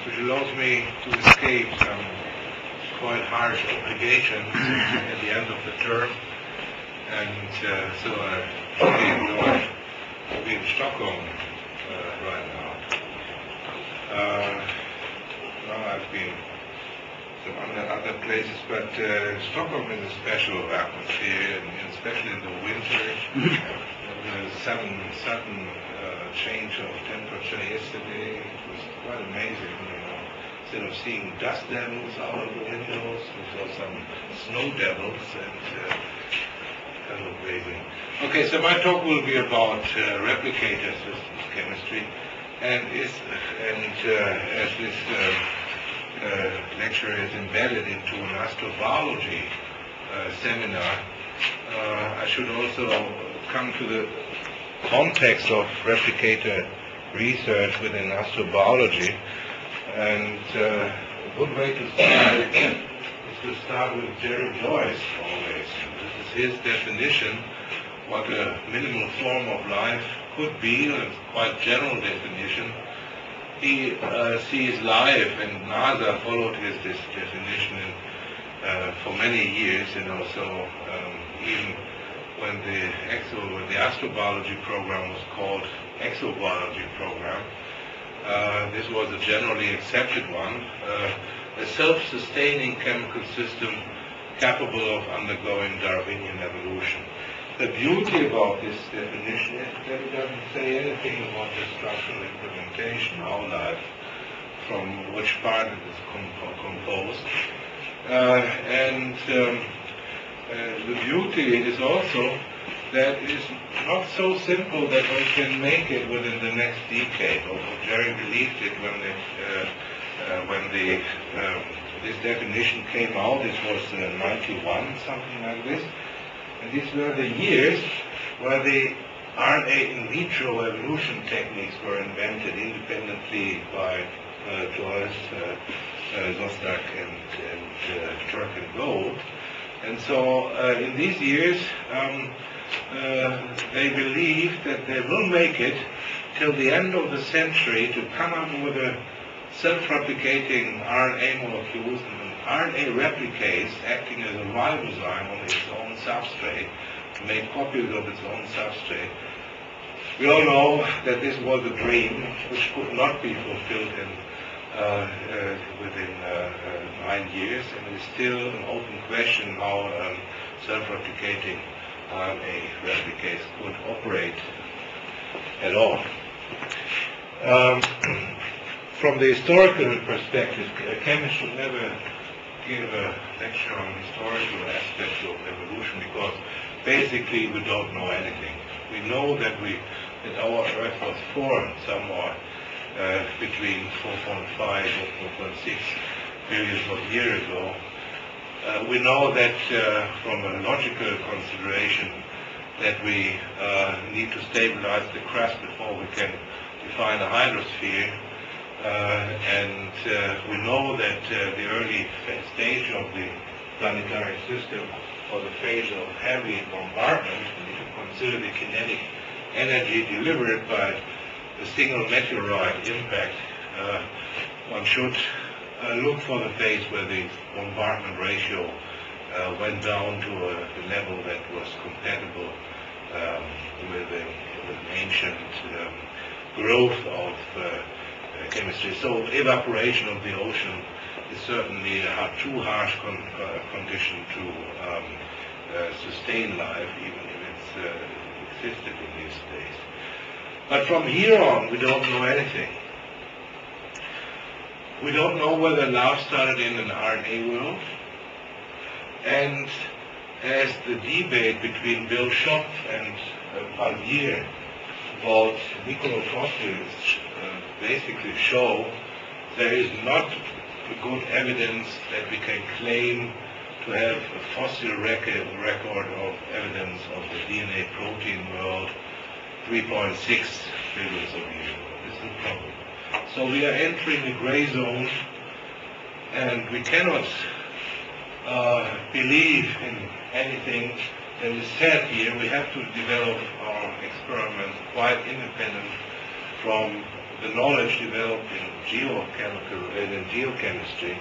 which allows me to escape some quite harsh obligations at the end of the term. And so I really enjoy being in Stockholm right now. I've been some other places, but Stockholm is a special atmosphere, and especially in the winter. The sudden change of temperature yesterday, it was quite amazing, Instead of seeing dust devils out of the windows, we saw some snow devils, and kind of amazing. Okay, so my talk will be about replicator systems chemistry, and as this lecture is embedded into an astrobiology seminar, I should also come to the context of replicator research within astrobiology. And a good way to start is to start with Jerry Joyce always. This is his definition, what a minimal form of life could be, and it's a quite general definition. He sees life, and NASA followed his this definition for many years, so even when the astrobiology program was called exobiology program, this was a generally accepted one, a self-sustaining chemical system capable of undergoing Darwinian evolution. The beauty about this definition is that it doesn't say anything about the structural implementation, how life, from which part it is composed. The beauty is also that it's not so simple that one can make it within the next decade. Although Jerry believed it when this definition came out. This was 91, something like this. And these were the years where the RNA in vitro evolution techniques were invented independently by Joyce, Zostak, and Turk and Gold. And so in these years, they believe that they will make it till the end of the century to come up with a self-replicating RNA molecules and an RNA replicase acting as a ribozyme on its own substrate to make copies of its own substrate. We all know that this was a dream which could not be fulfilled within 9 years, and it is still an open question how self-replicating RNA replicase could operate at all. From the historical perspective, chemists should never give a lecture on historical aspects of evolution because basically we don't know anything. We know that our Earth was formed somewhat between 4.5 or 4.6 billion of years ago. We know that from a logical consideration that we need to stabilize the crust before we can define a hydrosphere. And we know that the early stage of the planetary system was a phase of heavy bombardment. And if you consider the kinetic energy delivered by a single meteorite impact, one should look for the phase where the bombardment ratio went down to a level that was compatible with an ancient growth of chemistry. So evaporation of the ocean is certainly a too harsh condition to sustain life, even if it's existed in these days. But from here on, we don't know anything. We don't know whether life started in an RNA world. And as the debate between Bill Schott and Palmier about microfossils basically show, there is not good evidence that we can claim to have a fossil record of evidence of the DNA protein world 3.6 billion of years ago. This is the problem. So we are entering the gray zone, and we cannot believe in anything that is said here. We have to develop our experiments quite independent from the knowledge developed in geochemistry,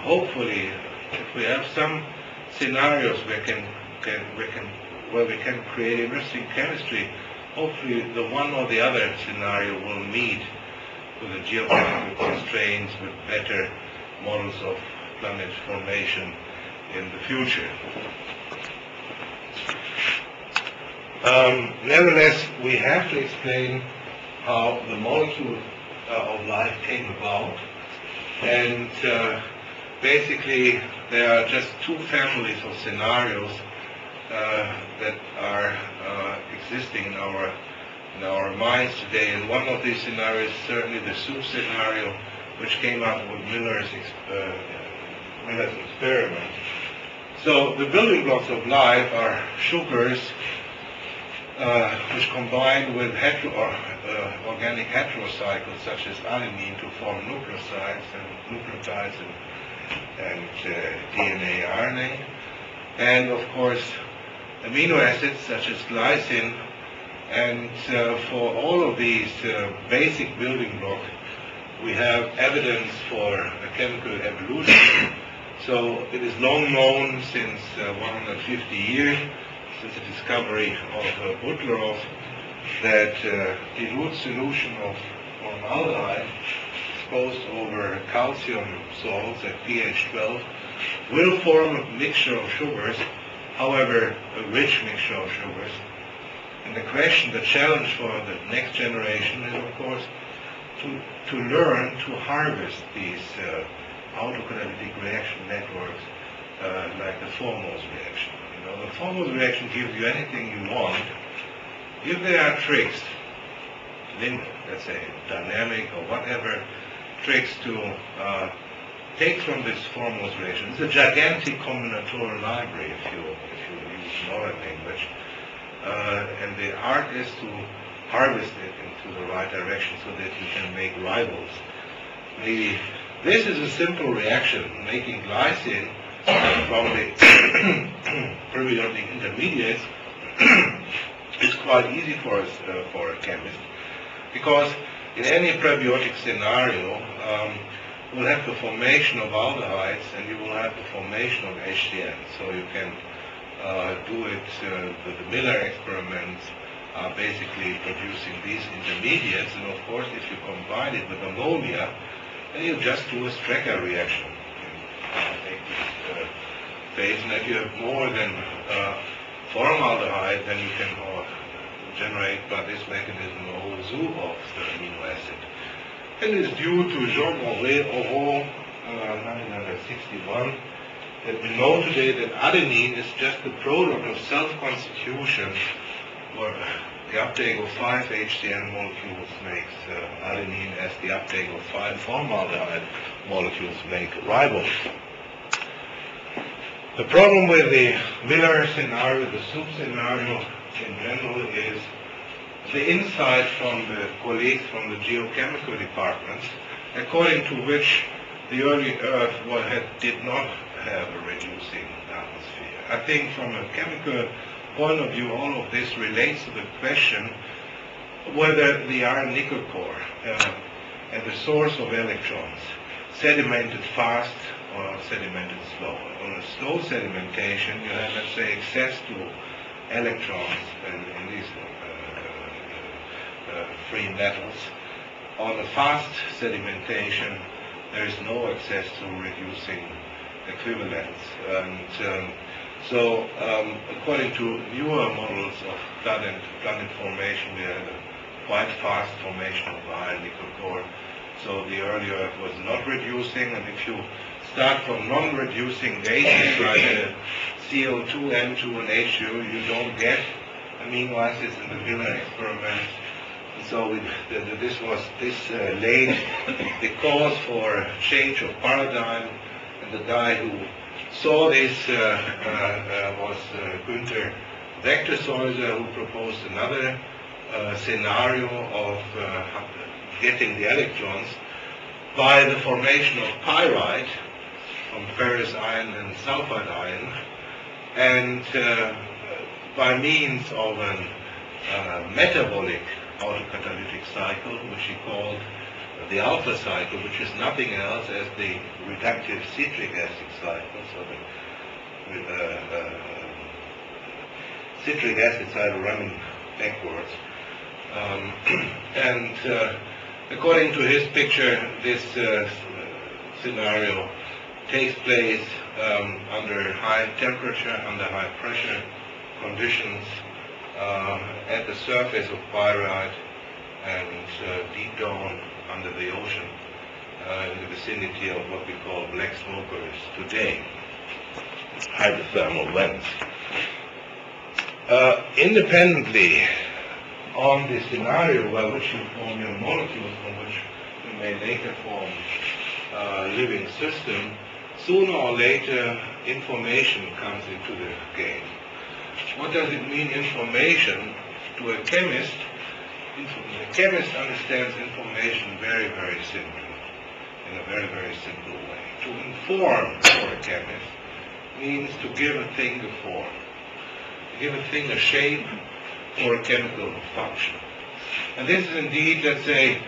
hopefully, if we have some scenarios where we can create interesting chemistry, hopefully the one or the other scenario will meet with the geochemical constraints with better models of planet formation in the future. Nevertheless, we have to explain how the molecule of life came about, and basically there are just two families of scenarios that are existing in our minds today, and one of these scenarios is certainly the soup scenario, which came up with Miller's experiment. So the building blocks of life are sugars, which combine with organic heterocycles such as adenine to form nucleosides and nucleotides and DNA, RNA, and of course amino acids such as glycine. And for all of these basic building blocks, we have evidence for a chemical evolution. So it is long known since 150 years, since the discovery of Butlerov, that dilute solution of formaldehyde exposed over calcium salts at pH 12 will form a mixture of sugars, however a rich mixture of sugars. And the question, the challenge for the next generation is of course to learn to harvest these autocatalytic reaction networks like the Formose reaction. The Formose reaction gives you anything you want if there are tricks, let's say dynamic or whatever, tricks to take from this Formose reaction. It's a gigantic combinatorial library if you use modern language, and the art is to harvest it into the right direction so that you can make rivals. This is a simple reaction, making glycine from the periodic intermediates is quite easy for us, for a chemist, because in any prebiotic scenario, you will have the formation of aldehydes and you will have the formation of HCN. So you can do it with the Miller experiments, basically producing these intermediates, and of course if you combine it with ammonia, then you just do a Strecker reaction. Phase, and if you have more than formaldehyde, then you can generate by this mechanism a whole zoo of the amino acid. And it's due to Jean-Marie Aurore, 1961, that we know today that adenine is just the product of self-constitution, where the uptake of 5 HCN molecules makes adenine, as the uptake of 5 formaldehyde molecules make ribose. The problem with the Miller scenario, the soup scenario in general, is the insight from the colleagues from the geochemical departments, according to which the early Earth did not have a reducing atmosphere. I think from a chemical point of view, all of this relates to the question whether the iron nickel core at the source of electrons sedimented fast or sedimented slow. On a slow sedimentation, you have, let's say, access to electrons in these free metals. On a fast sedimentation, there is no access to reducing equivalents. And so, according to newer models of planet formation, we had a quite fast formation of the iron nickel core. So the early Earth was not reducing, and if you start from non-reducing gases like CO2, N2, and H2, you don't get amino acids in the Miller experiment. And so this laid the cause for a change of paradigm, and the guy who saw this was Günther Vectorsäuser, who proposed another scenario of getting the electrons by the formation of pyrite from ferrous iron and sulfide iron, and by means of a metabolic autocatalytic cycle, which he called the alpha cycle, which is nothing else as the reductive citric acid cycle. So the citric acid cycle running backwards. And according to his picture, this scenario takes place under high temperature, under high pressure conditions at the surface of Bayreuth and deep down under the ocean in the vicinity of what we call black smokers today, hydrothermal vents. Independently on the scenario by which you form your molecules, from which you may later form a living system, sooner or later information comes into the game. What does it mean, information? To a chemist, the chemist understands information very, very simply, in a very, very simple way. To inform for a chemist means to give a thing a form, to give a thing a shape or a chemical function. And this is indeed, let's say,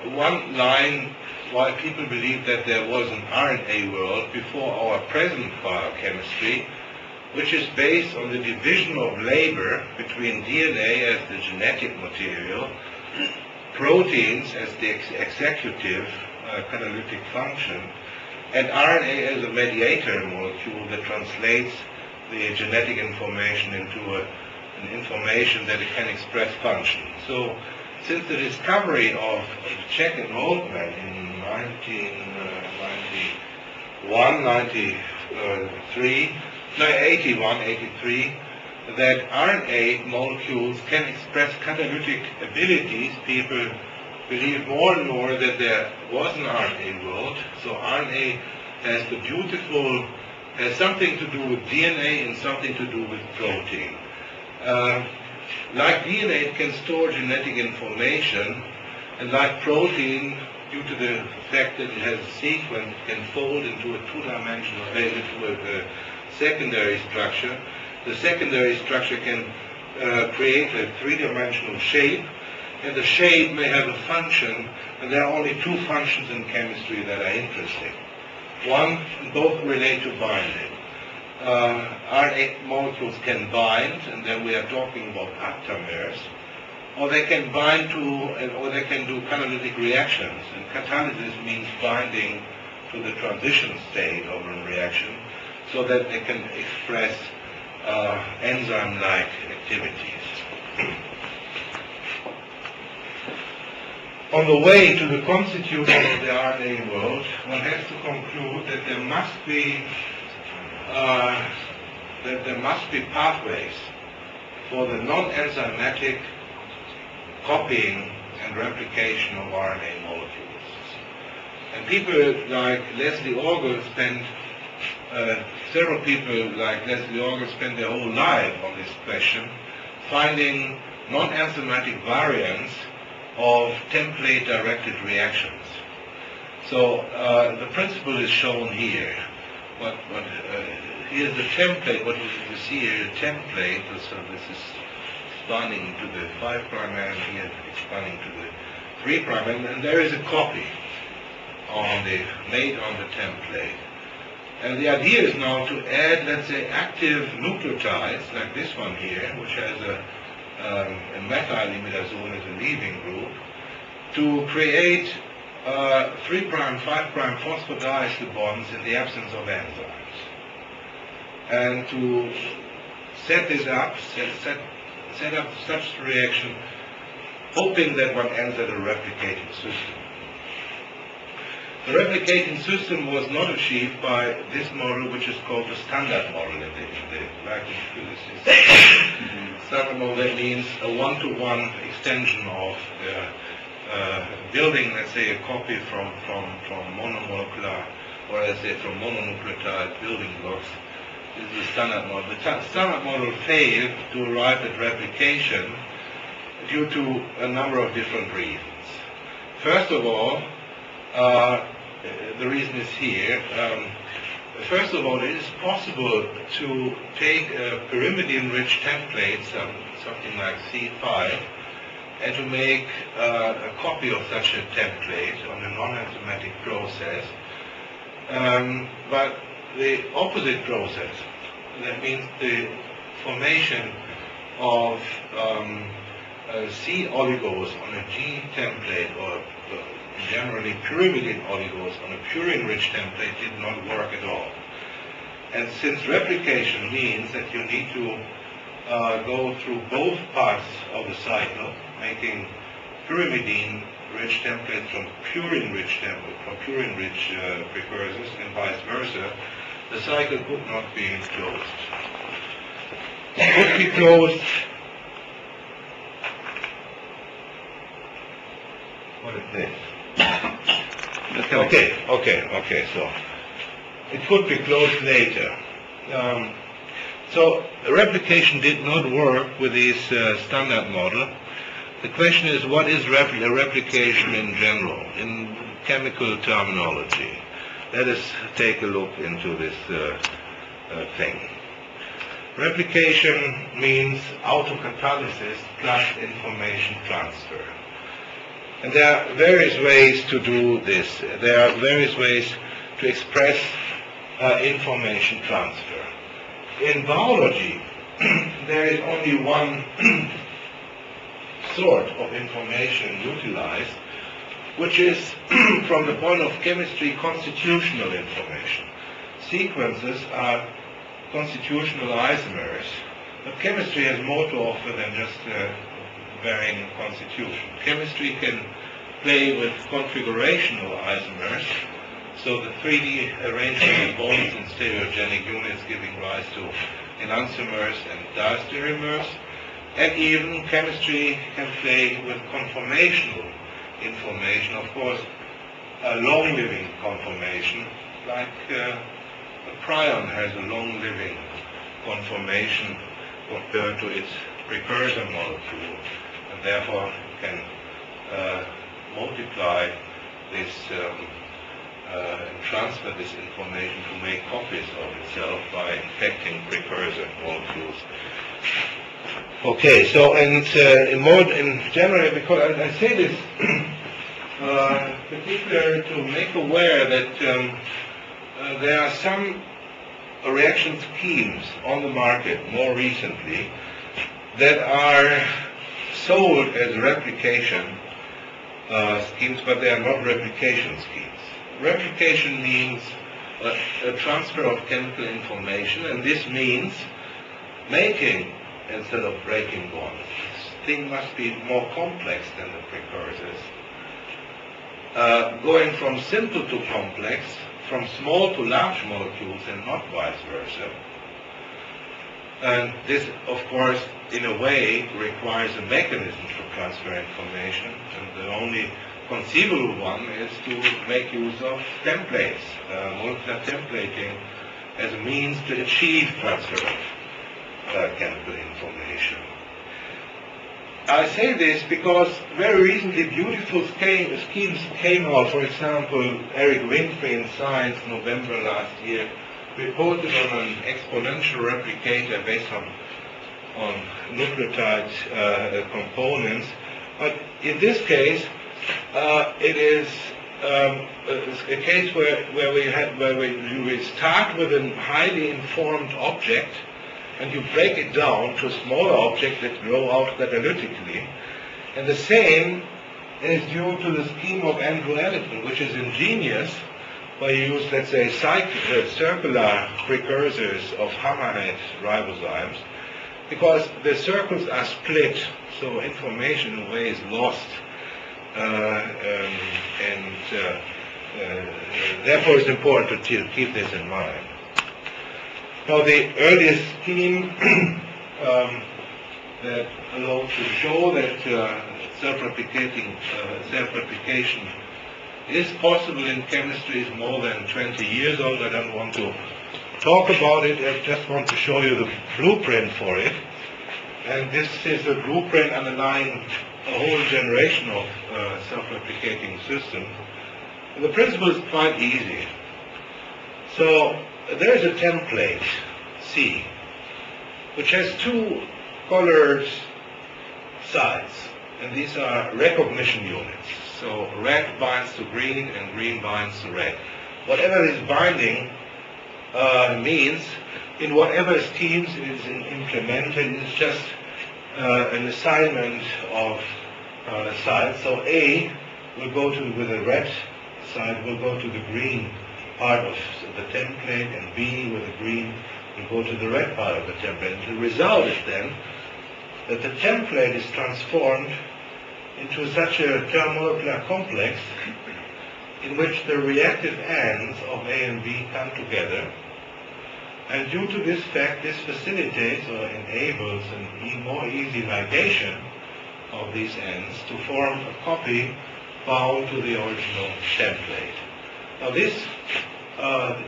one line why people believe that there was an RNA world before our present biochemistry, which is based on the division of labor between DNA as the genetic material, proteins as the executive catalytic function, and RNA as a mediator molecule that translates the genetic information into an information that it can express function. So, since the discovery of the Czech enrollment in 1983, that RNA molecules can express catalytic abilities, people believe more and more that there was an RNA world. So RNA has something to do with DNA and something to do with protein. Like DNA, it can store genetic information, and like protein, due to the fact that it has a sequence, it can fold into a two-dimensional, into a secondary structure. The secondary structure can create a three-dimensional shape, and the shape may have a function, and there are only two functions in chemistry that are interesting. One, both relate to binding. RNA molecules can bind, and then we are talking about aptamers, or they can bind to, or they can do catalytic reactions. And catalysis means binding to the transition state of a reaction, so that they can express enzyme-like activities. On the way to the constitution of the RNA world, one has to conclude that there must be pathways for the non-enzymatic copying and replication of RNA molecules. And people like Leslie Orgel several people like Leslie Orgel spend their whole life on this question, finding non-enzymatic variants of template-directed reactions. So the principle is shown here. Here's the template. What you see here, a template. So this is expanding to the 5' and here expanding to the 3', and there is a copy made on the template. And the idea is now to add, let's say, active nucleotides like this one here, which has a methylimidazole as a leaving group, to create 3', 5' phosphodiester bonds in the absence of enzymes. And to set this up, set up such a reaction, hoping that one ends at a replicating system. The replicating system was not achieved by this model, which is called the standard model in the like in physicists. Standard model, that means a one-to-one extension of building, let's say, a copy from monomolecular, or let's say from mononucleotide building blocks. This is the standard model. The standard model failed to arrive at replication due to a number of different reasons. First of all, the reason is here. First of all, it is possible to take a pyrimidine-rich template, something like C5, and to make a copy of such a template on a non-enzymatic process. But the opposite process, that means the formation of C oligos on a G template, or generally pyrimidine oligos on a purine-rich template, did not work at all. And since replication means that you need to go through both parts of the cycle, making pyrimidine-rich templates from purine-rich precursors and vice versa, the cycle could not be closed. It could be closed. What is this? Okay, so it could be closed later. So replication did not work with this standard model. The question is, what is replication in general, in chemical terminology? Let us take a look into this thing. Replication means autocatalysis plus information transfer. And there are various ways to do this. There are various ways to express information transfer. In biology, there is only one sort of information utilized, which is, from the point of chemistry, constitutional information. Sequences are constitutional isomers, but chemistry has more to offer than just varying constitution. Chemistry can play with configurational isomers, so the 3D arrangement of bonds in stereogenic units giving rise to enantiomers and diastereomers, and even chemistry can play with conformational information, of course, a long-living conformation, like a prion has a long-living conformation compared to its precursor molecule, and therefore can multiply this and transfer this information to make copies of itself by infecting precursor molecules. Okay, so in general, because I say this particularly to make aware that there are some reaction schemes on the market more recently that are sold as replication schemes, but they are not replication schemes. Replication means a transfer of chemical information, and this means making instead of breaking bonds. This thing must be more complex than the precursors. Going from simple to complex, from small to large molecules, and not vice versa. And this, of course, in a way, requires a mechanism to transfer information, and the only conceivable one is to make use of templates, molecular templating, as a means to achieve transfer of chemical information. I say this because very recently beautiful schemes came out. For example, Eric Winfrey in Science, November last year, reported on an exponential replicator based on nucleotide components. But in this case, it is a case where we start with a highly informed object, and you break it down to smaller objects that grow out catalytically. And the same is due to the scheme of Andrew Ellison, which is ingenious, where you use, let's say, circular precursors of hammerhead ribozymes, because the circles are split, so information in a way is lost, therefore it's important to keep this in mind. Now, the earliest scheme that allowed to show that self-replication is possible in chemistry is more than 20 years old. I don't want to talk about it. I just want to show you the blueprint for it. And this is a blueprint underlying a whole generation of self-replicating systems. And the principle is quite easy. So there is a template, C, which has two colored sides. and these are recognition units. So red binds to green and green binds to red. Whatever this binding means, in whatever schemes it is implemented, it's just an assignment of sides. So A will go with the red side will go to the green part of the template, and B with the green will go to the red part of the template. And the result is then that the template is transformed into such a thermomolecular complex in which the reactive ends of A and B come together. And due to this fact, this facilitates or enables a more easy ligation of these ends to form a copy bound to the original template. Now this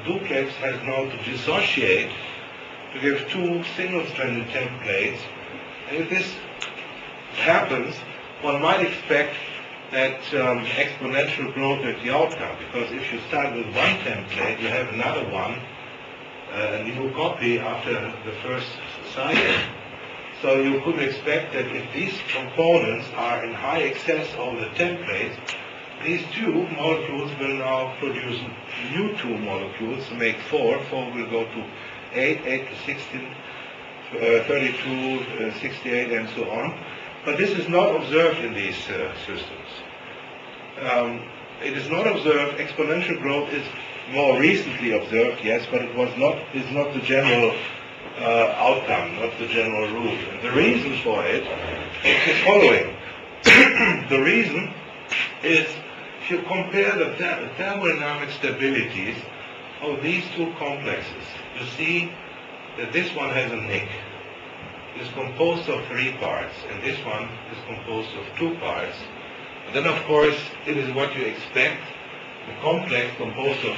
duplex has now to dissociate to give two single-stranded templates. And if this happens, one might expect that exponential growth is the outcome, because if you start with one template, you have another one, a new copy after the first cycle. So you could expect that if these components are in high excess of the template, these two molecules will now produce new two molecules to make 4. 4 will go to 8, 8 to 16, 32, 68, and so on. But this is not observed in these systems. It is not observed. Exponential growth is more recently observed, yes, but it's not the general outcome, not the general rule. And the reason for it is the following. The reason is, if you compare the thermodynamic stabilities of these two complexes, you see that this one has a nick. It's composed of 3 parts, and this one is composed of 2 parts. And then, of course, it is what you expect. The complex composed of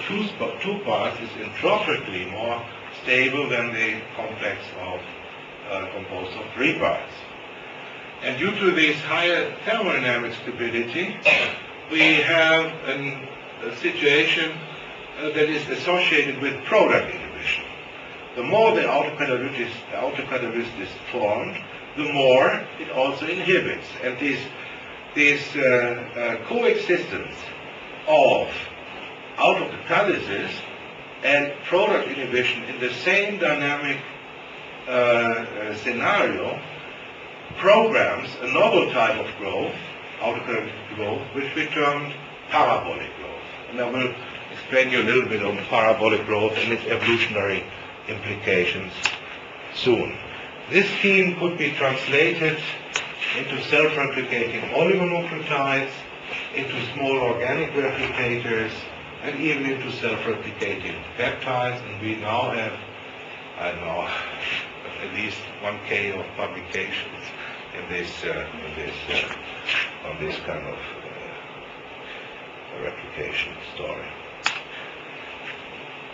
two parts is entropically more stable than the complex composed of 3 parts. And due to this higher thermodynamic stability, we have a situation that is associated with product inhibition. The more the autocatalyst is formed, the more it also inhibits. And this coexistence of autocatalysis and product inhibition in the same dynamic scenario programs a novel type of growth, autocatalytic growth, which we termed parabolic growth. And I will explain you a little bit on parabolic growth and its evolutionary implications soon. This scheme could be translated into self-replicating oligonucleotides, into small organic replicators, and even into self-replicating peptides. And we now have, I don't know, at least 1K of publications on this kind of replication story.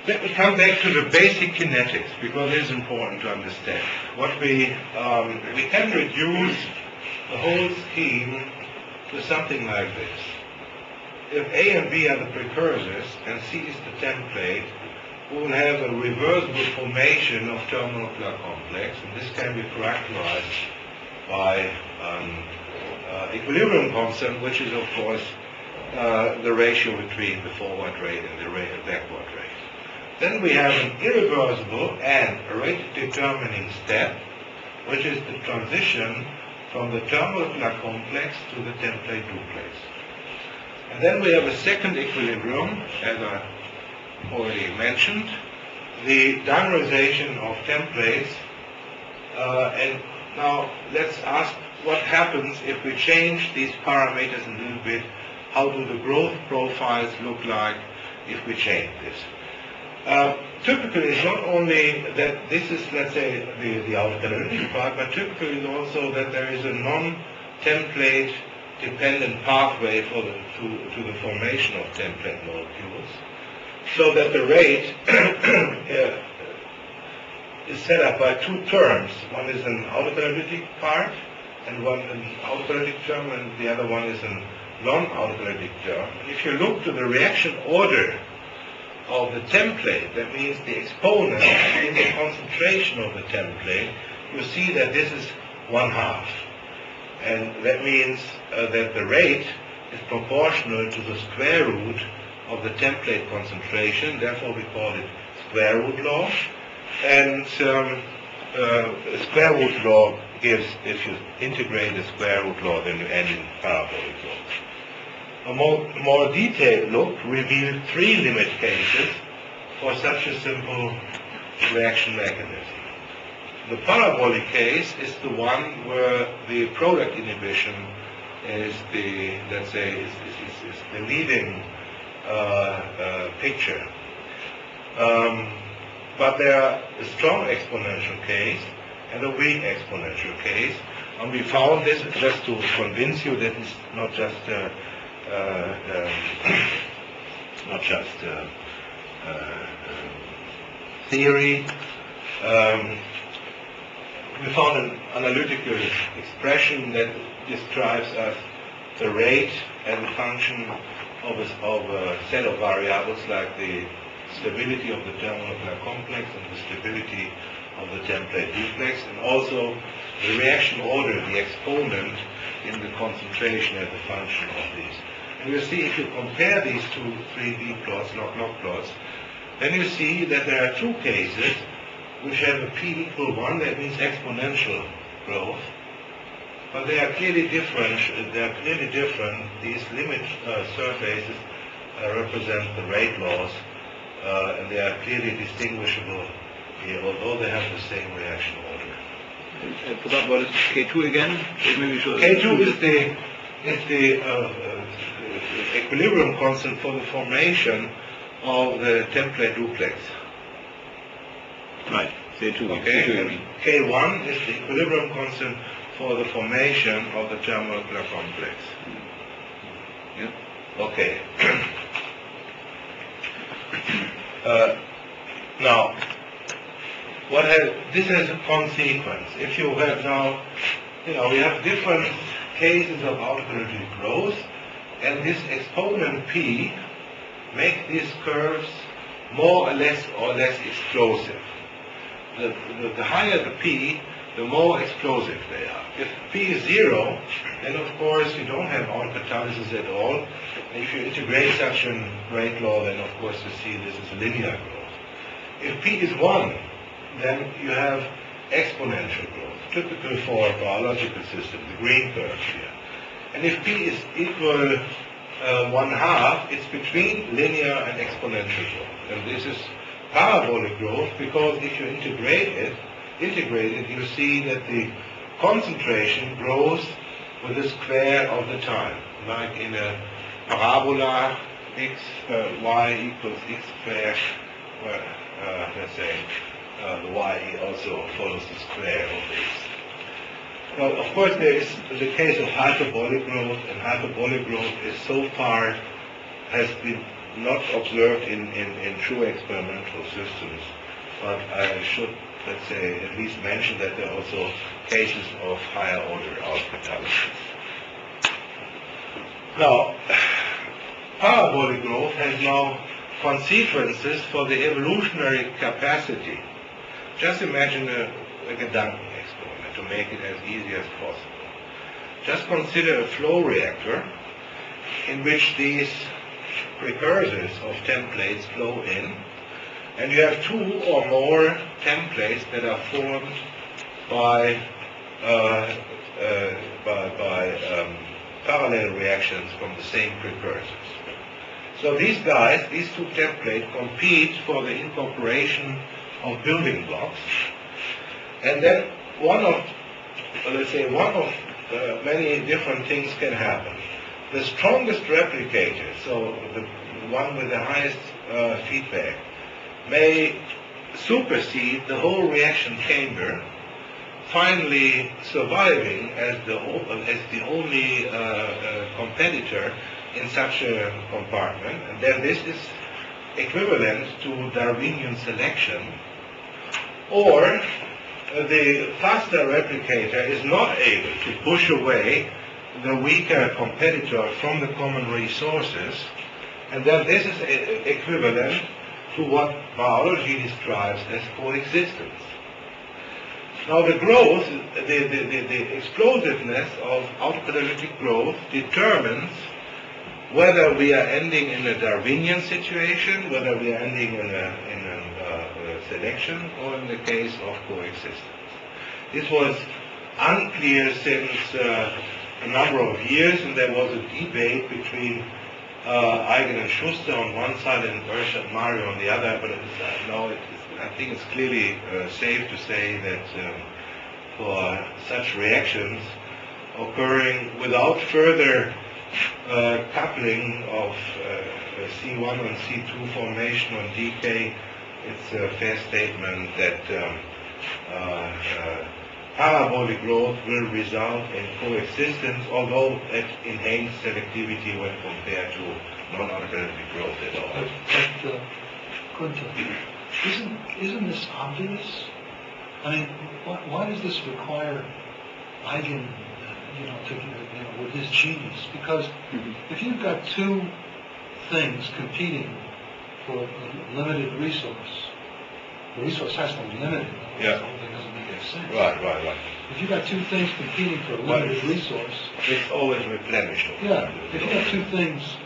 Let me come back to the basic kinetics, because it is important to understand. What we can reduce the whole scheme to something like this. If A and B are the precursors and C is the template, we will have a reversible formation of thermomolecular complex, and this can be characterized by equilibrium constant, which is of course the ratio between the forward rate and the backward rate. Then we have an irreversible and rate-determining step, which is the transition from the thermomolecular complex to the template duplex. And then we have a second equilibrium, as I already mentioned, the dimerization of templates. And now let's ask what happens if we change these parameters a little bit. How do the growth profiles look like if we change this? Typically, it's not only that this is, let's say, the autocatalytic part, but typically it's also that there is a non-template dependent pathway to the formation of template molecules, so that the rate is set up by 2 terms. One is an autocatalytic part, and one an autocatalytic term, and the other one is a non-autocatalytic term. And if you look to the reaction order of the template, that means the exponent in the concentration of the template, you see that this is 1/2. And that means that the rate is proportional to the square root of the template concentration. Therefore, we call it square root law. And square root law gives, if you integrate the square root law, then you end in parabolic law. A more detailed look revealed 3 limit cases for such a simple reaction mechanism. The parabolic case is the one where the product inhibition is the, let's say, is the leading picture. But there are a strong exponential case and a weak exponential case, and we found this just to convince you that it's not just theory. We found an analytical expression that describes us the rate as a function of a set of variables like the stability of the thermonuclear complex and the stability of the template duplex, and also the reaction order, the exponent in the concentration as a function of these. And you see, if you compare these two 3D plots, log plots, then you see that there are 2 cases which have a p equal 1, that means exponential growth. But they are clearly different. These limit surfaces represent the rate laws, and they are clearly distinguishable here, although they have the same reaction order. I forgot what is K2 again? K2 is the equilibrium constant for the formation of the template duplex. Right, K2. Okay, and K1 is the equilibrium constant for the formation of the thermonuclear complex. Yeah. Okay. Now, this has a consequence. If you have now, we have different cases of autocatalytic growth, and this exponent P make these curves more or less explosive. The higher the P, the more explosive they are. If P is 0, then of course you don't have autocatalysis at all. And if you integrate such a rate law, then of course you see this is linear growth. If P is 1, then you have exponential growth, typical for a biological system, the green curve here. And if P is equal 1/2, it's between linear and exponential growth. And this is parabolic growth, because if you integrate it, you see that the concentration grows with the square of the time, like in a parabola y equals x squared, where let's say the y also follows the square of x. Now, of course, there is the case of hyperbolic growth, and hyperbolic growth is so far has been not observed in true experimental systems, but I should, let's say, at least mention that there are also cases of higher order autocatalysis. Now, parabolic growth has now consequences for the evolutionary capacity. Just imagine a Gedanken experiment to make it as easy as possible. Just consider a flow reactor in which these precursors of templates flow in, and you have 2 or more templates that are formed by parallel reactions from the same precursors. So these 2 templates compete for the incorporation of building blocks, and then one of many different things can happen. The strongest replicator, so the one with the highest feedback, may supersede the whole reaction chamber, finally surviving as the only competitor in such a compartment. And then this is equivalent to Darwinian selection. Or the faster replicator is not able to push away the weaker competitor from the common resources, and then this is equivalent to what biology describes as coexistence. Now the growth, the explosiveness of autocatalytic growth determines whether we are ending in a Darwinian situation, whether we are ending in a selection, or in the case of coexistence. This was unclear since a number of years, and there was a debate between Eigen and Schuster on one side and Urshad Mario on the other, but I think it's clearly safe to say that for such reactions occurring without further coupling of C1 and C2 formation on decay, it's a fair statement that parabolic growth will result in coexistence, although at enhanced selectivity when compared to non-autocatalytic growth at all. Isn't this obvious? I mean, why does this require Eigen, with his genius? Because if you've got two things competing for a limited resource, the resource has to be limited. Yeah. The whole thing doesn't make any sense. Right. If you've got two things competing for a limited resource, it's always replenished. Yeah. If you've got two things,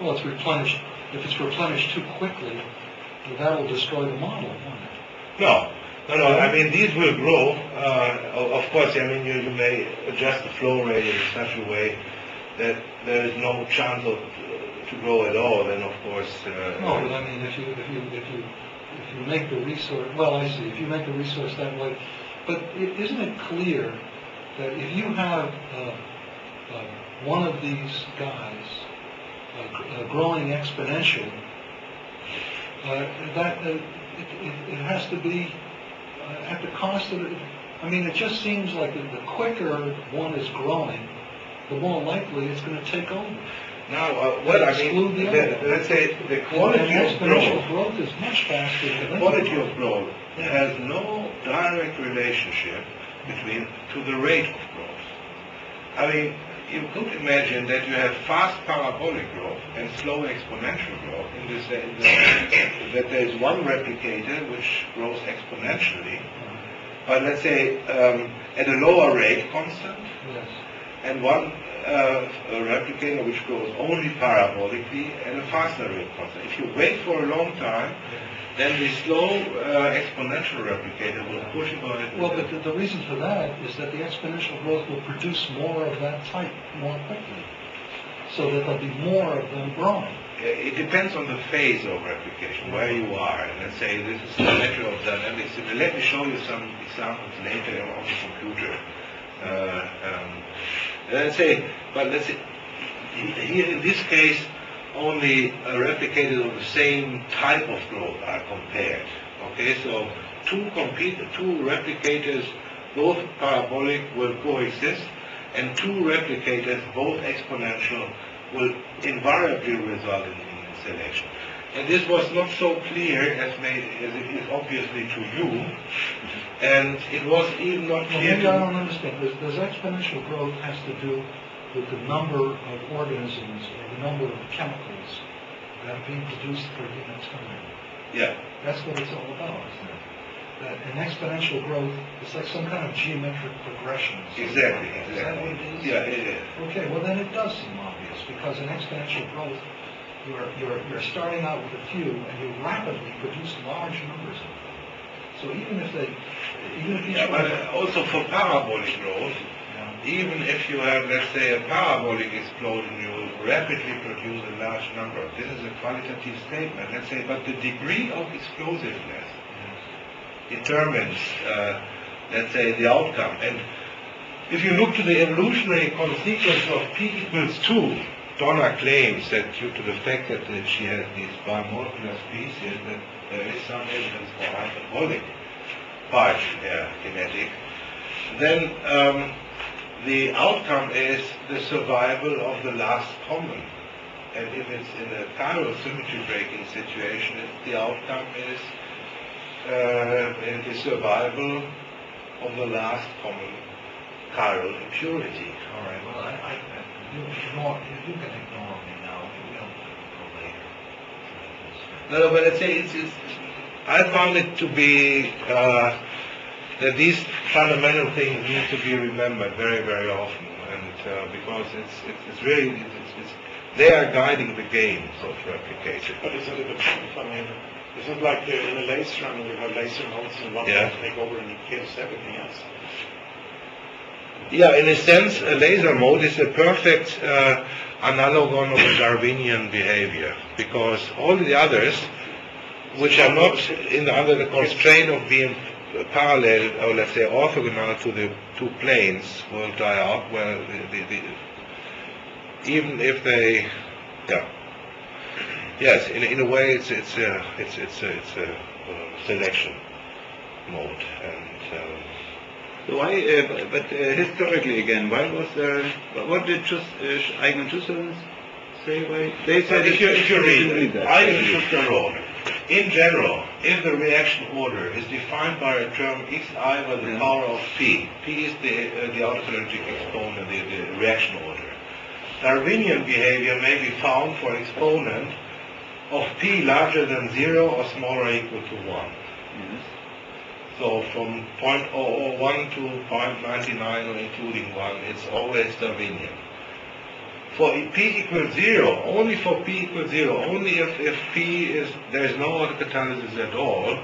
it's replenished. If it's replenished too quickly, that will destroy the model, won't it? No. I mean, these will grow. Of course, I mean, you may adjust the flow rate in such a way that there is no chance to grow at all. Then, of course. No, but I mean, if you make the resource, if you make the resource that way, but isn't it clear that if you have one of these guys growing exponentially, it has to be at the cost of it. I mean, it just seems like the quicker one is growing, the more likely it's going to take over. Now, let's say the quality of growth is much faster than the quality of growth has no direct relationship to the rate of growth. I mean, you could imagine that you have fast parabolic growth and slow exponential growth in the sense that there is one replicator which grows exponentially, but let's say at a lower rate constant, and one replicator which grows only parabolically and a faster rate constant. If you wait for a long time, then the slow exponential replicator will push it on. Well, but the reason for that is that the exponential growth will produce more of that type more quickly, so that there'll be more of them growing. It depends on the phase of replication, where you are. And let's say this is the matter of dynamics. Let me show you some examples later on the computer. Let's say here in this case, only replicators of the same type of growth are compared. Okay, so two replicators, both parabolic, will coexist, and two replicators, both exponential, will invariably result in selection. And this was not so clear as it is obviously to you, and it was even not clear. Maybe I don't understand. Does exponential growth has to do with the number of organisms or the number of chemicals that are being produced per given time? Yeah. That's what it's all about, isn't it? That an exponential growth is like some kind of geometric progression. Exactly. Is that what it is? Yeah, it is. Okay, well then it does seem obvious, because in exponential growth, you're starting out with a few, and you rapidly produce large numbers of them. So even if but also for parabolic growth, even if you have, let's say, a parabolic explosion, you will rapidly produce a large number. This is a qualitative statement, let's say, but the degree of explosiveness determines, let's say, the outcome. And if you look to the evolutionary consequence of p equals 2, Donna claims that due to the fact that she has these bimolecular species, that there is some evidence for hyperbolic kinetic, then the outcome is the survival of the last common. And if it's in a chiral symmetry breaking situation, the outcome is the survival of the last common chiral impurity. All right, well, you can ignore me now. We don't go later. No, but let's say I found it to be that these fundamental things need to be remembered very, very often, and because it's really they are guiding the game of replication. But is it, if I may, is it like in a laser, I mean, you have laser nodes and one Yeah. take over and it kills everything else? Yeah, in a sense, a laser mode is a perfect analogon of a Darwinian behavior, because all the others, which are not under the constraint of being parallel, or let's say orthogonal to the two planes, will die out. Well, even if they, yeah, yes, in a way, it's a selection mode, and. So why, but historically again, why was there, what did Eigen-Schuster say? Why? They said If you read that. Eigen-Schuster wrote, in general, if the reaction order is defined by a term xi by the power of p is the autophyletic exponent, the reaction order. Darwinian behavior may be found for an exponent of p larger than 0 or smaller or equal to 1. Yes. So from 0.001 to 0.99 or including 1, it's always Darwinian. For p equals 0, only for p equals 0, only if p is, there is no autocatalysis at all,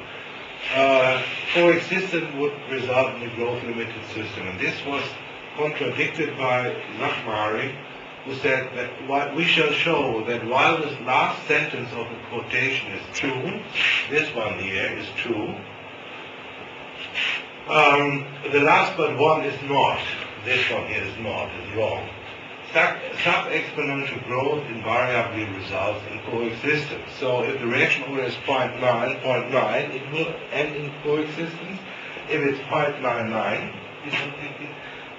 coexistence would result in a growth-limited system. And this was contradicted by Zachmary, who said that we shall show that while this last sentence of the quotation is true, this one here is true, the last but one is not. This one here is not, is wrong. Sub-exponential growth invariably results in coexistence. So if the reaction order is 0.9, it will end in coexistence. If it's 0.99,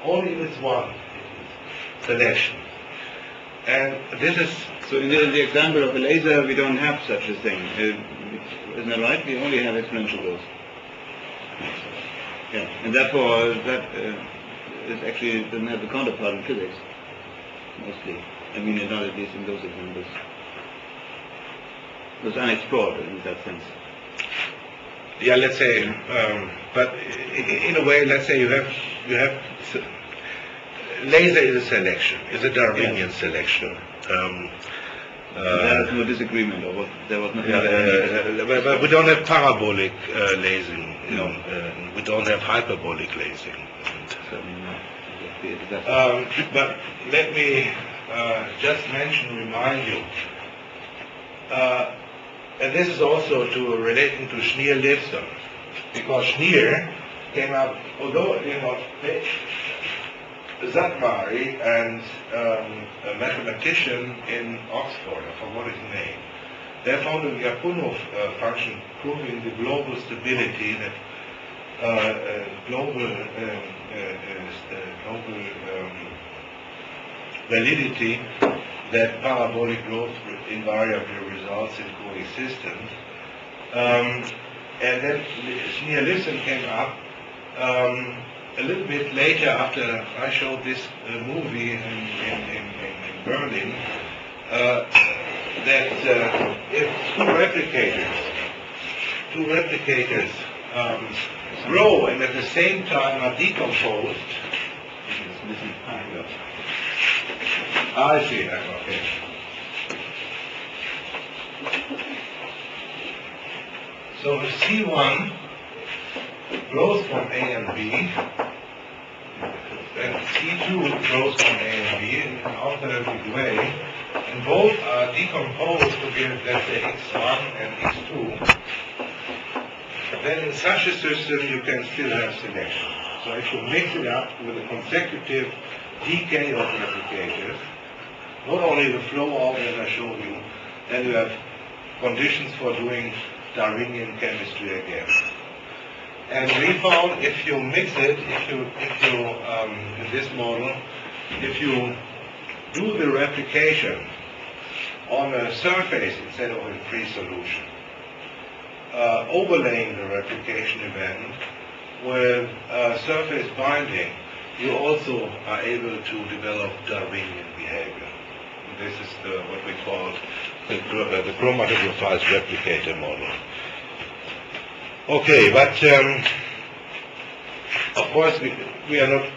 only if it's 1, it is selection. And this is... So in the example of a laser, we don't have such a thing. Isn't that right? We only have exponential growth. Yeah, and therefore that is actually doesn't have a counterpart in physics, mostly. I mean, not at least in those examples. It was unexplored in that sense. Yeah, let's say, but in a way, let's say you have laser is a selection, is a Darwinian selection. There is no disagreement, or what, there was nothing. But we don't have parabolic lasing. We don't have hyperbolic lasing. But let me just remind you, and this is also relating to Schneer-Lifson, because Schneer came up, although Zachmary and a mathematician in Oxford, I forgot his name, they found a Lyapunov function proving the global stability, that global validity, that parabolic growth invariably results in coexistence. And then Schneer-Lifson came up a little bit later after I showed this movie in Berlin, that if two replicators grow and at the same time are decomposed, I see that, okay. So if C1 grows from A and B, then C2 grows from A and B in an alternative way, and both are decomposed to give, let's say, X1 and X2, then in such a system you can still have selection. So if you mix it up with a consecutive decay of replicators, not only the flow out as I showed you, then you have conditions for doing Darwinian chemistry again. And we found if you mix it, in this model, if you do the replication on a surface instead of a free solution, overlaying the replication event with surface binding, you also are able to develop Darwinian behavior. This is what we call the chromatographize replicator model. Okay, but Of course, we are not.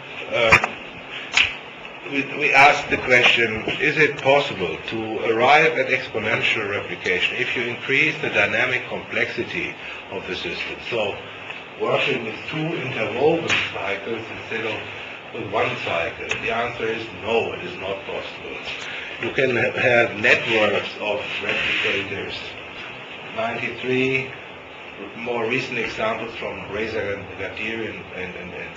We ask the question: is it possible to arrive at exponential replication if you increase the dynamic complexity of the system? So, working with two interwoven cycles instead of with one cycle. The answer is no, it is not possible. You can have networks of replicators. 93 more recent examples from Reza Gadiri and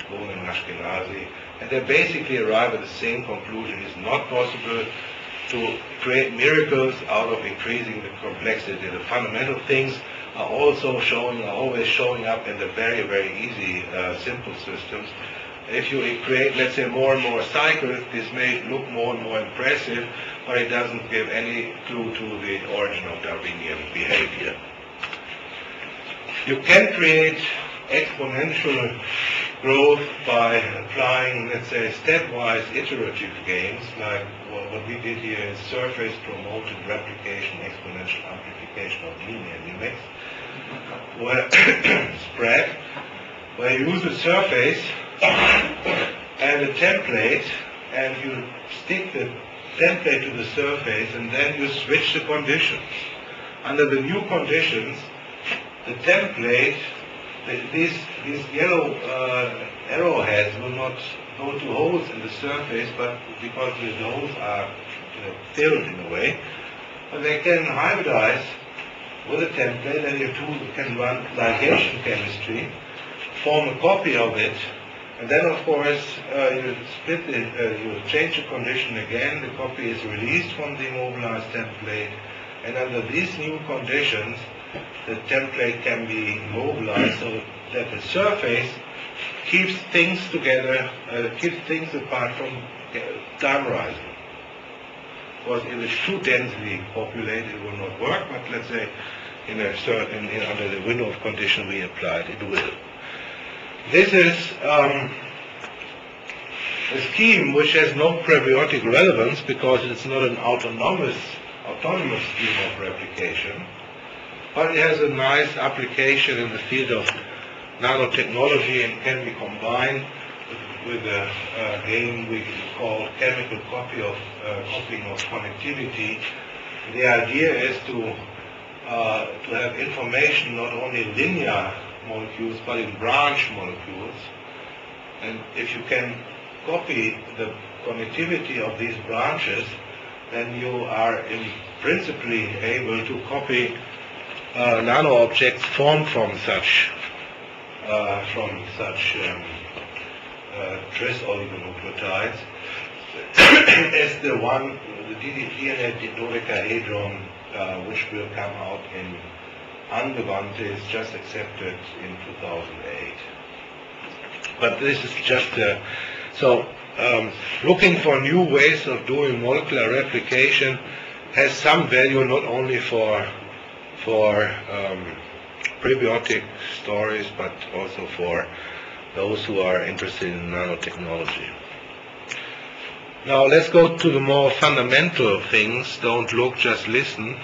Golan Ashkenazi, and they basically arrive at the same conclusion. It's not possible to create miracles out of increasing the complexity. The fundamental things are also always showing up in the very, very easy, simple systems. If you create, let's say, more and more cycles, this may look more and more impressive, but it doesn't give any clue to the origin of Darwinian behavior. You can create exponential growth by applying, let's say, stepwise iterative games, like what we did here is surface-promoted replication, exponential amplification of linear limits, where spread, where you use a surface and a template, and you stick the template to the surface, and then you switch the conditions. Under the new conditions, the template, these yellow arrowheads will not go to holes in the surface, but because the holes are filled in a way, but they can hybridize with a template, and your tool can run ligation chemistry, form a copy of it, and then of course you split it, you change the condition again, the copy is released from the immobilized template, and under these new conditions, the template can be immobilized so that the surface keeps things together, keeps things apart from dimerizing. Of course, if it's too densely populated, it will not work, but let's say in a certain, under the window of condition we applied, it will. This is a scheme which has no prebiotic relevance because it's not an autonomous scheme of replication, but it has a nice application in the field of nanotechnology and can be combined with a game we call chemical copying of connectivity. The idea is to have information not only in linear molecules but in branch molecules, and if you can copy the connectivity of these branches, then you are principally able to copy nano objects formed from such tris oligonucleotides as the DNA dodecahedron which will come out in Angewandte is just accepted in 2008. But this is just looking for new ways of doing molecular replication has some value not only for prebiotic stories, but also for those who are interested in nanotechnology. Now let's go to the more fundamental things. Don't look, just listen,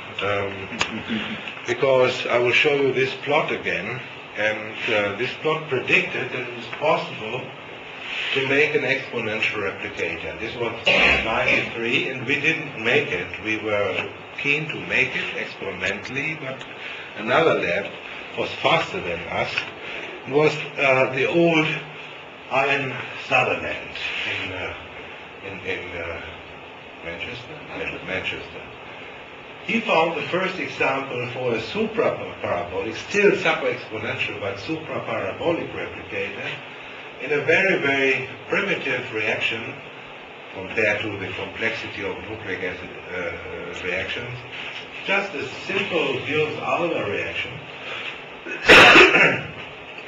because I will show you this plot again. And this plot predicted that it was possible to make an exponential replicator. This was 93, and we didn't make it. We were keen to make it experimentally, but another lab was faster than us. It was the old Ian Sutherland in Manchester. He found the first example for a supraparabolic, still super-exponential, but supraparabolic replicator in a very, very primitive reaction compared to the complexity of nucleic acid reactions. Just a simple Diels-Alder reaction.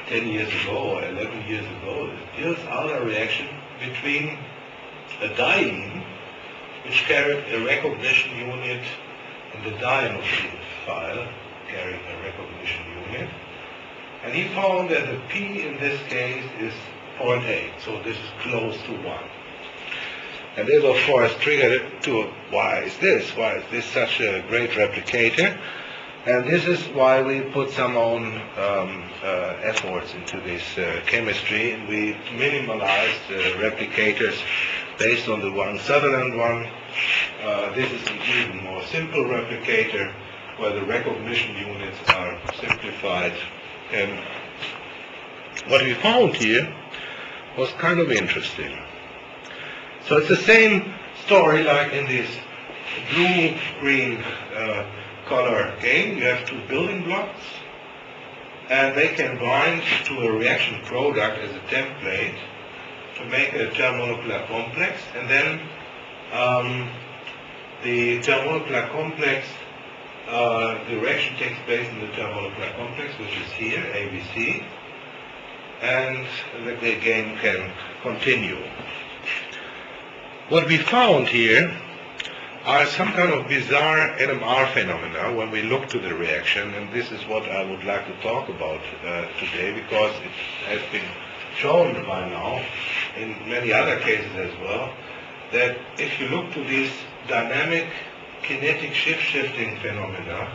10 years ago or 11 years ago, the Diels-Alder reaction between a diene, which carried a recognition unit, and the dienophile file carried a recognition unit. And he found that the P in this case is 0.8, so this is close to 1. And this, of course, triggered it to, why is this such a great replicator? And this is why we put some own efforts into this chemistry, and we minimalized replicators based on the one Sutherland one. This is an even more simple replicator where the recognition units are simplified. And what we found here was kind of interesting. So it's the same story like in this blue-green color game. You have two building blocks, and they can bind to a reaction product as a template to make a thermomolecular complex, and then the thermomolecular complex, the reaction takes place in the thermomolecular complex, which is here, ABC, and the game can continue. What we found here are some kind of bizarre NMR phenomena when we look to the reaction, and this is what I would like to talk about today, because it has been shown by now in many other cases as well, that if you look to these dynamic kinetic shifting phenomena,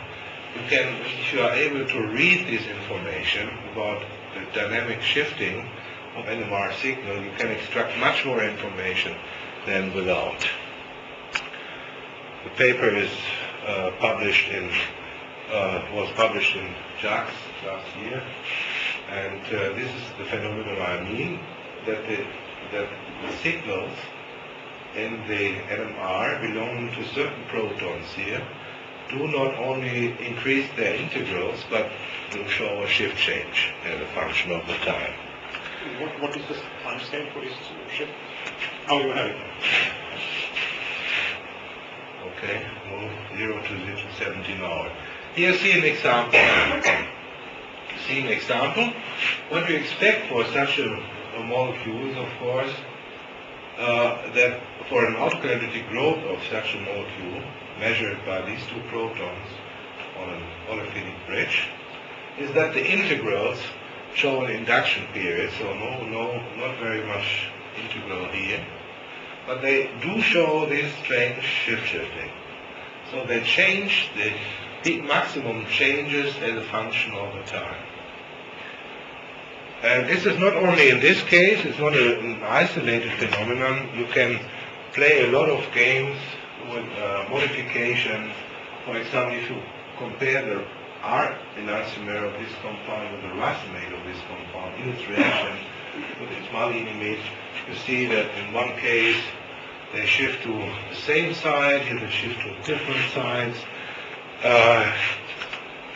if you are able to read this information about the dynamic shifting of NMR signal, you can extract much more information than without. The paper is was published in JAX last year, and this is the phenomenon I mean, that the signals in the NMR belonging to certain protons here do not only increase their integrals, but will show a shift change as a function of the time. What is this time scale for this shift? Oh, you have it. Okay, move 0 to 17 hours. Here you see an example. What we expect for such a molecule is, of course, that for an autokinetic growth of such a molecule, measured by these two protons on an olefinic bridge, is that the integrals show an induction period, so not very much integral here. But they do show this strange shifting. So they change, the peak maximum changes as a function of the time. And this is not only in this case, it's not an isolated phenomenon. You can play a lot of games with modification. For example, if you compare the R enantiomer of this compound with the racemate of this compound in its reaction with its multi-image, you see that in one case they shift to the same side, here they shift to different sides.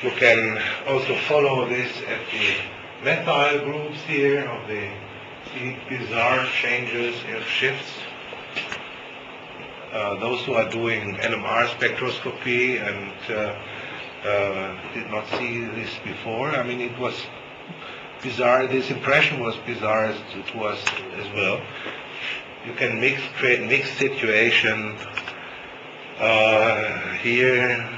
You can also follow this at the methyl groups here of the bizarre changes in shifts. Those who are doing NMR spectroscopy and did not see this before, I mean, it was bizarre. This impression was bizarre as it was as well. You can create mixed situation here.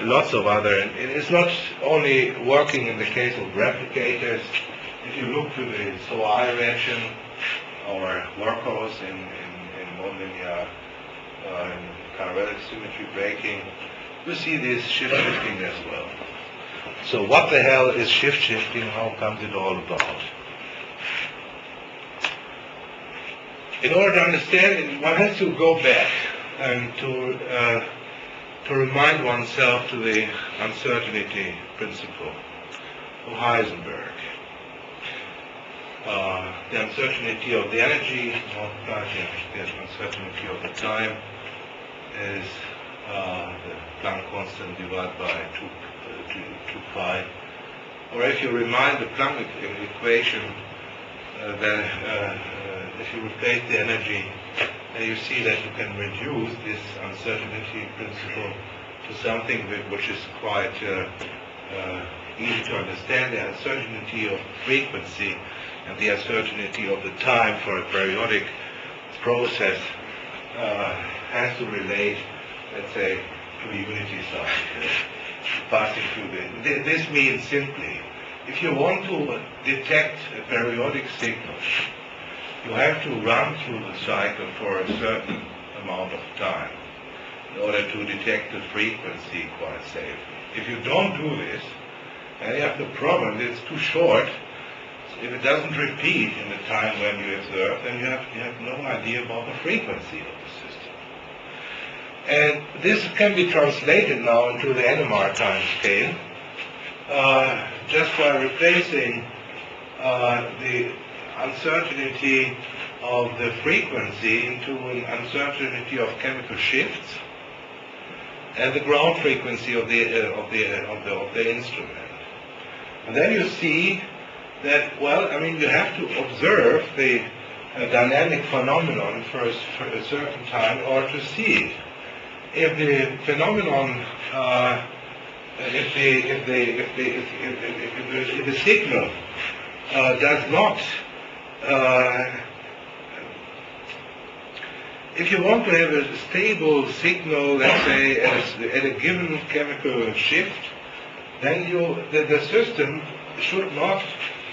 Lots of other, and it's not only working in the case of replicators. If you look to the SOI reaction or workhorse in nonlinear chiral symmetry breaking, you see this shift-shifting as well. So what the hell is shift-shifting? How comes it all about? In order to understand it, one has to go back and to remind oneself to the uncertainty principle of Heisenberg. The uncertainty of the energy multiplied the uncertainty of the time is the Planck constant divided by 2 pi. Or if you remind the Planck equation, then if you replace the energy, you see that you can reduce this uncertainty principle to something which is quite easy to understand. The uncertainty of frequency and the uncertainty of the time for a periodic process has to relate, let's say, to a unity size passing through the. This means simply, if you want to detect a periodic signal, you have to run through the cycle for a certain amount of time. in order to detect the frequency quite safely. If you don't do this, and you have the problem that it's too short, so if it doesn't repeat in the time when you observe, then you have no idea about the frequency of the system. And this can be translated now into the NMR time scale, just by replacing the uncertainty of the frequency into an uncertainty of chemical shifts and the ground frequency of the instrument. And then you see that, well, I mean, you have to observe the dynamic phenomenon for a certain time or to see it. If the phenomenon, if the signal does not, if you want to have a stable signal, let's say, at a given chemical shift, then the system should not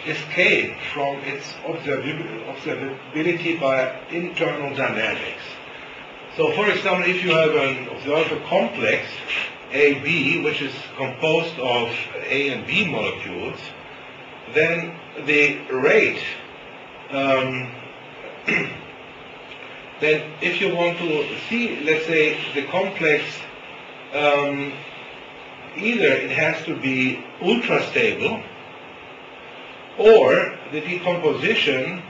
escape from its observability by internal dynamics. So, for example, if you have an observer complex, AB, which is composed of A and B molecules, then the rate, then if you want to see, let's say, the complex, either it has to be ultra-stable, or the decomposition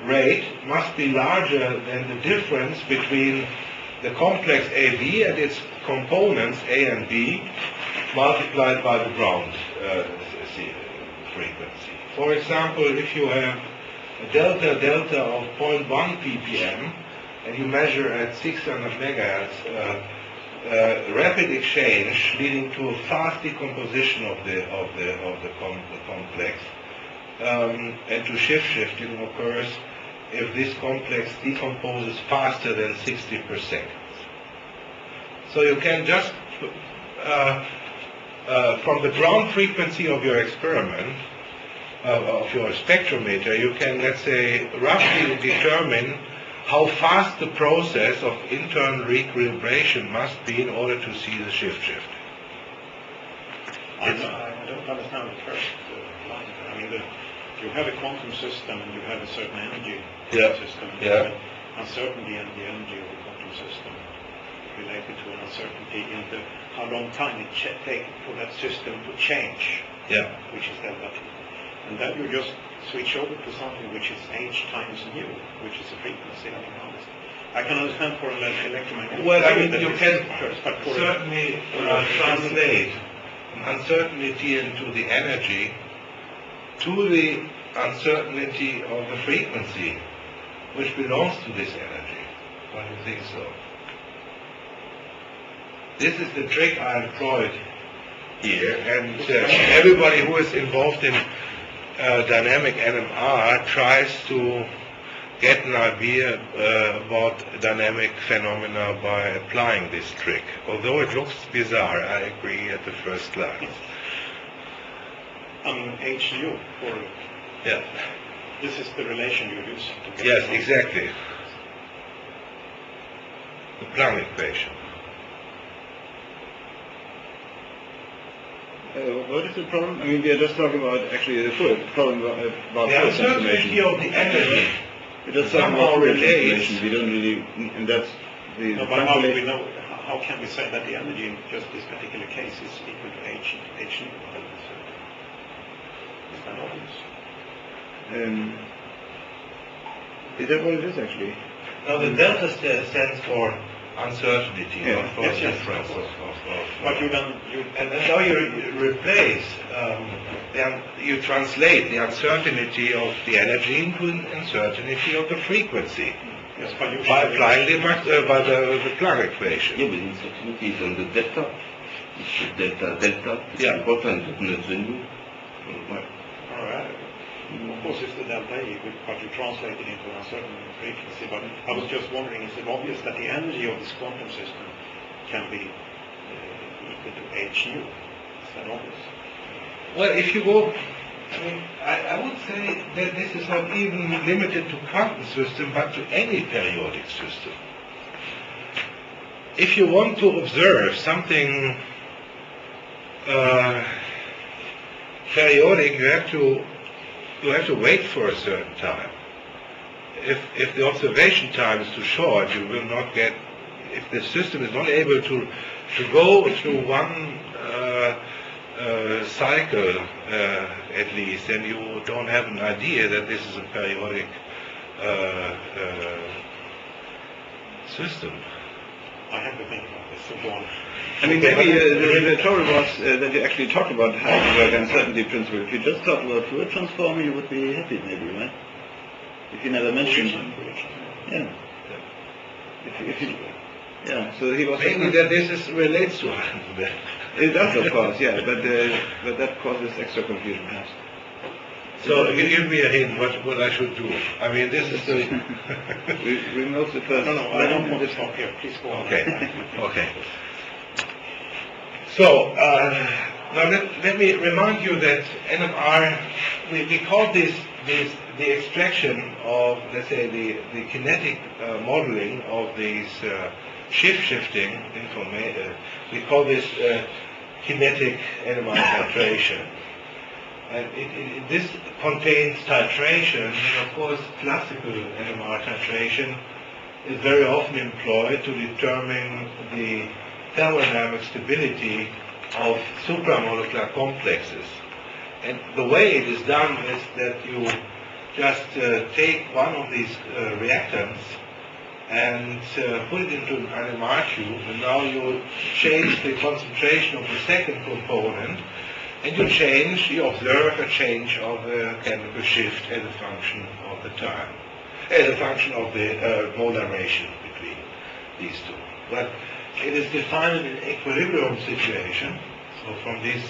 rate must be larger than the difference between the complex AB and its components A and B multiplied by the ground frequency. For example, if you have a delta of 0.1 ppm and you measure at 600 megahertz rapid exchange leading to a fast decomposition of the complex, and to shifting occurs if this complex decomposes faster than 60 per second. So you can just, from the ground frequency of your experiment, of your spectrometer, you can, let's say, roughly determine how fast the process of internal recalibration must be in order to see the shift. I don't understand the first line. I mean, you have a quantum system and you have a certain energy system. Yeah. Uncertainty and the energy of the quantum system related to an uncertainty in the how long time it takes for that system to change. Yeah. Which is delta T. And then you just switch over to something which is h times nu, which is a frequency. I can understand for an electromagnetic. Well, I mean, you can certainly translate uncertainty into the energy to the uncertainty of the frequency, which belongs to this energy. Don't you think so? This is the trick I employed here, and everybody who is involved in dynamic NMR tries to get an idea about dynamic phenomena by applying this trick. Although it looks bizarre, I agree at the first glance. H nu for this is the relation you're using to get. Yes, exactly. The Planck equation. What is the problem? I mean, we are just talking about actually the full problem about the force uncertainty information. of the energy. We're just talking somehow about force relates. information. We don't really, and that's the. No, but how do we know? How can we say that the energy in just this particular case is equal to h nu? Is that obvious? Is that what it is actually? Now the delta stands for uncertainty, not for difference of But you don't. And now you replace, you translate the uncertainty of the energy into an uncertainty of the frequency. Yes, but you By applying the Planck equation. Yeah, but uncertainty is on the delta. It's delta. It's important, not the nu. All right. Of course, it's the delta E, but you translate it into a certain frequency. But I was just wondering, is it obvious that the energy of this quantum system can be equal to h nu? Is that obvious? Well, if you go, I would say that this is not even limited to quantum system, but to any periodic system. if you want to observe something periodic, you have to wait for a certain time. If the observation time is too short, you will not get. If the system is not able to go through one cycle at least, then you don't have an idea that this is a periodic system. I have to think about this, so go on. I mean, maybe the trouble was that you actually talked about Heisenberg uncertainty principle. If you just talked about fluid transformer, you would be happy, maybe, right? If you never mentioned, yeah. If you, yeah. So he was Maybe that this relates to Heisenberg. It does, of course, yeah. But that causes extra confusion, perhaps. So give me a hint what I should do. I mean, this is the. Remove the first. No, I don't want to talk here. Please go on. Okay. Okay. So now let me remind you that NMR, we call this the extraction of, let's say, the kinetic modeling of these shifting information. We call this kinetic NMR titration. And this contains titration, and of course classical NMR titration is very often employed to determine the thermodynamic stability of supramolecular complexes. And the way it is done is that you just take one of these reactants and put it into an NMR tube, and now you change the concentration of the second component, and you observe a change of the chemical shift as a function of the time, as a function of the molar ratio between these two. But it is defined in an equilibrium situation. So from this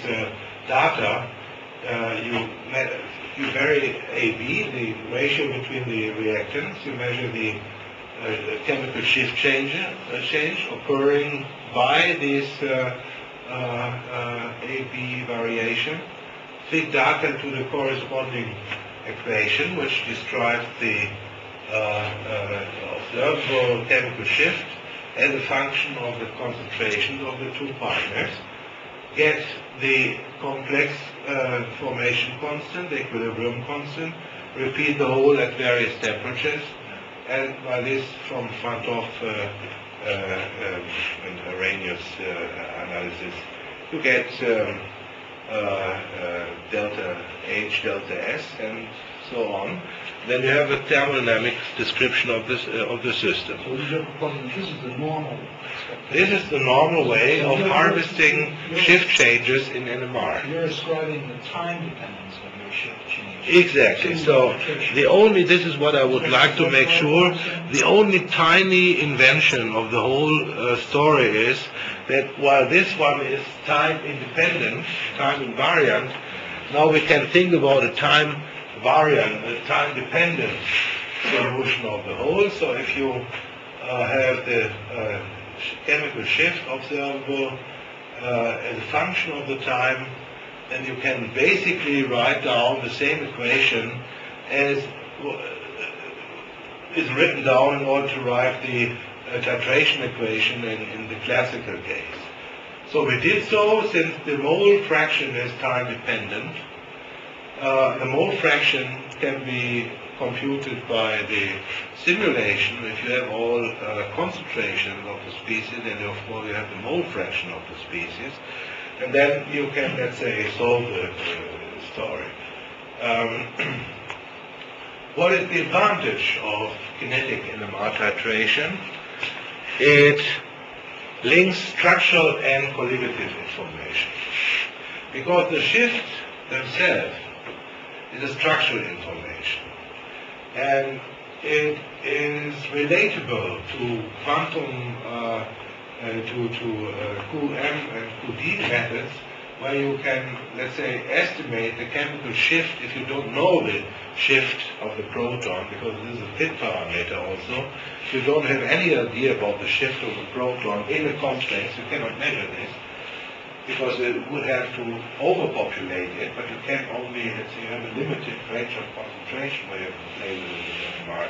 data, you vary AB, the ratio between the reactants. You measure the chemical shift change occurring by this AB variation. Feed data to the corresponding equation, which describes the observable chemical shift as a function of the concentrations of the two partners. Get the complex formation constant, the equilibrium constant, repeat the whole at various temperatures, and by this from front off Arrhenius analysis, you get delta H, delta S, and so on. Then you have a thermodynamic description of the system. So you're proposing this is the normal. This is the normal way of harvesting shift changes in NMR. You're ascribing the time dependence of your shift change. Exactly. So this is what I would like to make sure, the only tiny invention of the whole story is that while this one is time independent, time invariant, now we can think about a time variant, a time dependent solution of the whole. So if you have the chemical shift observable as a function of the time, then you can basically write down the same equation as is written down in order to write the titration equation in the classical case. So we did so since the mole fraction is time dependent. The mole fraction can be computed by the simulation. If you have all concentrations of the species, then of course you have the mole fraction of the species. And then you can, let's say, solve the story. What is the advantage of kinetic NMR titration? It links structural and colligative information. Because the shifts themselves is a structural information. And it is relatable to quantum QM and QD methods, where you can, let's say, estimate the chemical shift if you don't know the shift of the proton, because this is a fit parameter also. If you don't have any idea about the shift of the proton in a complex, you cannot measure this, because it would have to overpopulate it, but you can only, let's say, you have a limited range of concentration where you can play with the NMR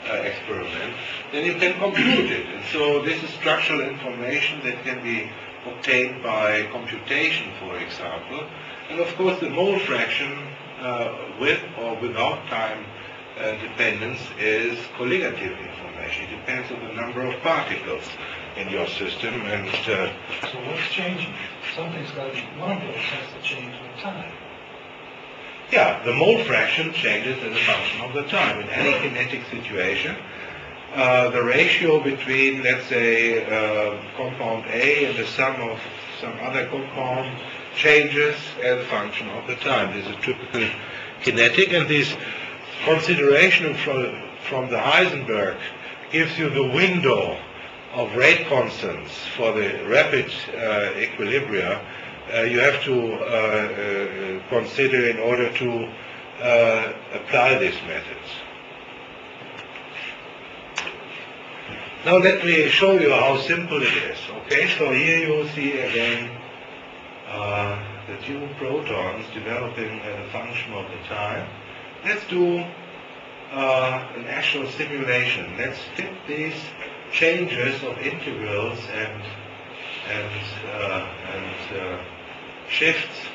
experiment, then you can compute it. And so this is structural information that can be obtained by computation, for example. And of course the mole fraction with or without time dependence is colligative information. It depends on the number of particles in your system. And So what's changing? Something's got to, one of those has to change with time. yeah, the mole fraction changes as a function of the time. In any kinetic situation, the ratio between, let's say, compound A and the sum of some other compound changes as a function of the time. This is typical kinetic, and this consideration from the Heisenberg gives you the window of rate constants for the rapid equilibria you have to consider in order to apply these methods. Now let me show you how simple it is. Okay, so here you see again the two protons developing as a function of the time. Let's do an actual simulation. Let's fit these changes of integrals and shifts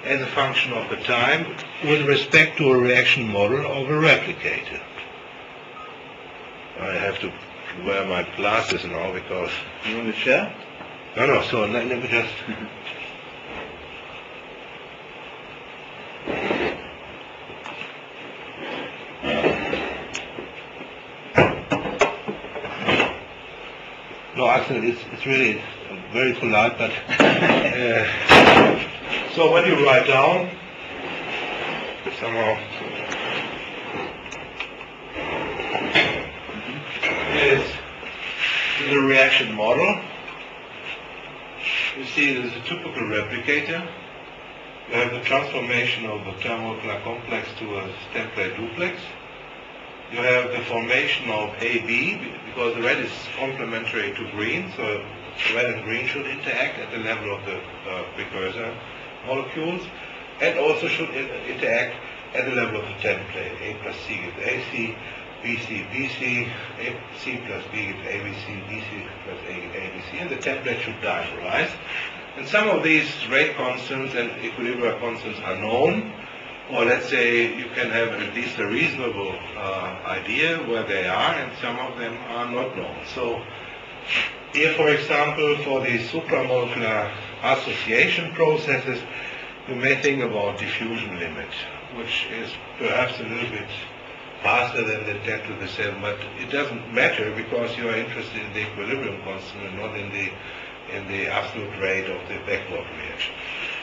as a function of the time with respect to a reaction model of a replicator. I have to wear my glasses now because... You want to share? No, so let me just... No, actually, it's really very polite, but... so what you write down, somehow, is the reaction model. You see it is a typical replicator. You have the transformation of the thermonuclear complex to a template duplex. You have the formation of AB, because red is complementary to green, so red and green should interact at the level of the precursor molecules, and also should interact at the level of the template. A plus C gives AC, BC, BC, C plus B gives ABC, BC plus A gives ABC, and the template should dimerise. And some of these rate constants and equilibrium constants are known, or let's say you can have at least a reasonable idea where they are, and some of them are not known. So here, for example, for the supramolecular association processes, you may think about diffusion limit, which is perhaps a little bit faster than the 10 to the 7, but it doesn't matter because you are interested in the equilibrium constant and not in the absolute rate of the backward reaction.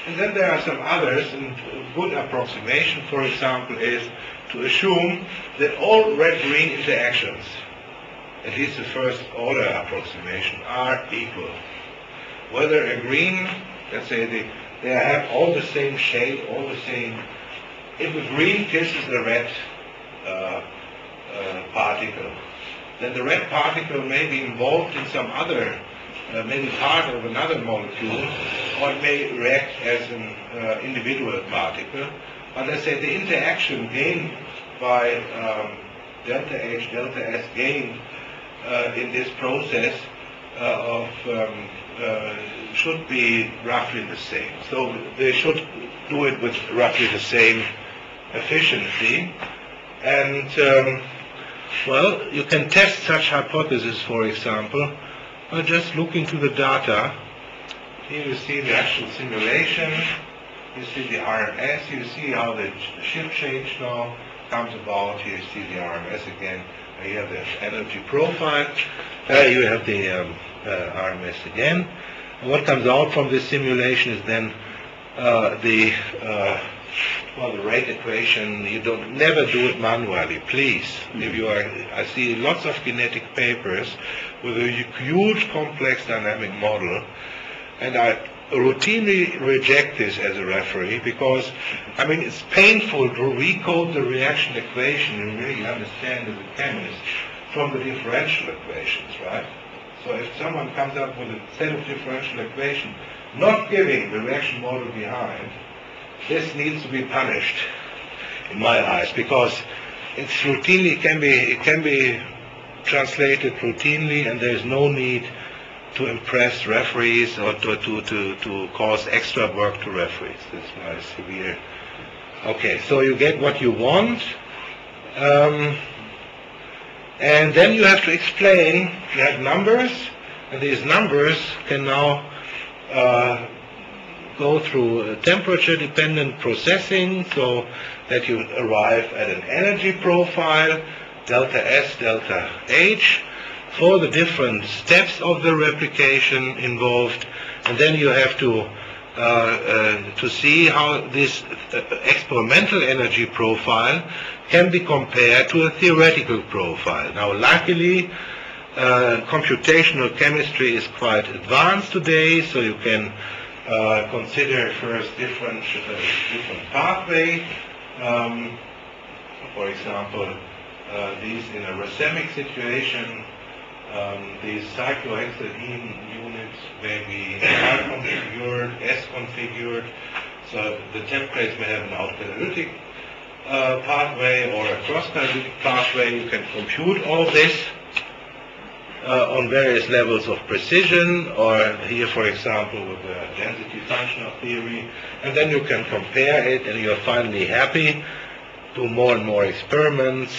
And then there are some others, and a good approximation, for example, is to assume that all red-green interactions, at least the first order approximation, are equal. Whether a green, let's say they have all the same shade, all the same, if a green kisses the red particle, then the red particle may be involved in some other maybe part of another molecule, or it may react as an individual particle. But let's say the interaction gained by delta H, delta S gained in this process should be roughly the same. So they should do it with roughly the same efficiency. And well, you can test such hypotheses, for example, by just looking to the data. Here you see the actual simulation, you see the RMS, you see how the shift change now comes about. Here you see the RMS again. You have the energy profile. You have the RMS again. And what comes out from this simulation is then the rate equation. You don't never do it manually, please. If you are, I see lots of kinetic papers with a huge complex dynamic model, and I routinely reject this as a referee because, I mean, it's painful to recode the reaction equation and really understand as a chemist from the differential equations, right? So if someone comes up with a set of differential equations, not giving the reaction model behind, this needs to be punished in my eyes, because it's routinely, it can be translated routinely, and there is no need to impress referees or to cause extra work to referees. That's my severe. Okay, so you get what you want, and then you have to explain. You have numbers, and these numbers can now go through temperature-dependent processing, so that you arrive at an energy profile, delta S, delta H, for the different steps of the replication involved, and then you have to see how this experimental energy profile can be compared to a theoretical profile. Now, luckily, computational chemistry is quite advanced today, so you can consider first different pathway. For example, these in a racemic situation, these cyclohexadiene units may be R-configured, S-configured, so the templates may have an autocatalytic pathway or a cross-catalytic pathway. You can compute all this on various levels of precision, or here, for example, with the density functional theory, and then you can compare it, and you're finally happy, do more and more experiments,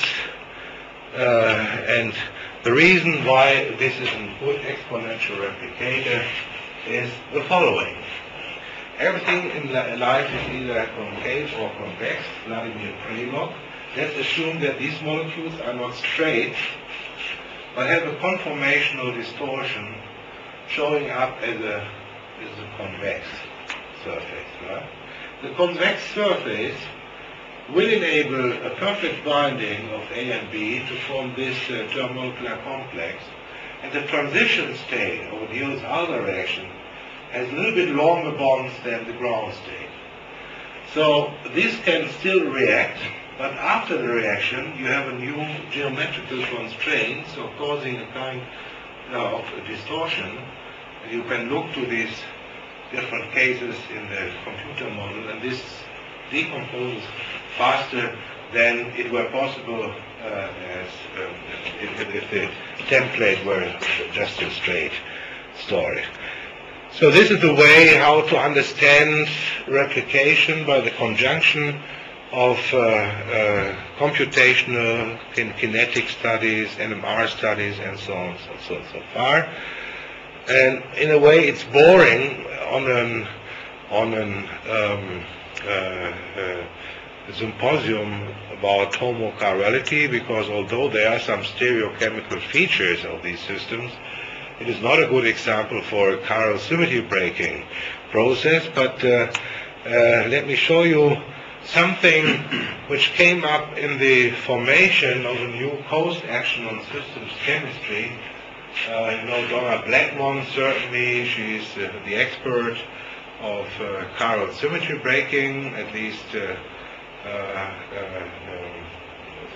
and the reason why this is a good exponential replicator is the following. Everything in life is either concave or convex, Vladimir Krylov. Let's assume that these molecules are not straight, but have a conformational distortion showing up as a convex surface. Right? The convex surface will enable a perfect binding of A and B to form this termomolecular complex, and the transition state of the Diels-Alder reaction has a little bit longer bonds than the ground state. So this can still react, but after the reaction you have a new geometrical constraint, so causing a kind of a distortion. You can look to these different cases in the computer model, and this decomposes faster than it were possible if the template were just a straight story. So this is the way how to understand replication by the conjunction of computational kinetic studies, NMR studies, and so on so far. And in a way, it's boring on a symposium about homochirality, because although there are some stereochemical features of these systems, it is not a good example for a chiral symmetry breaking process. But let me show you something which came up in the formation of a new coast action on systems chemistry. You know Donna Blackmon, certainly, she's the expert of chiral symmetry breaking, at least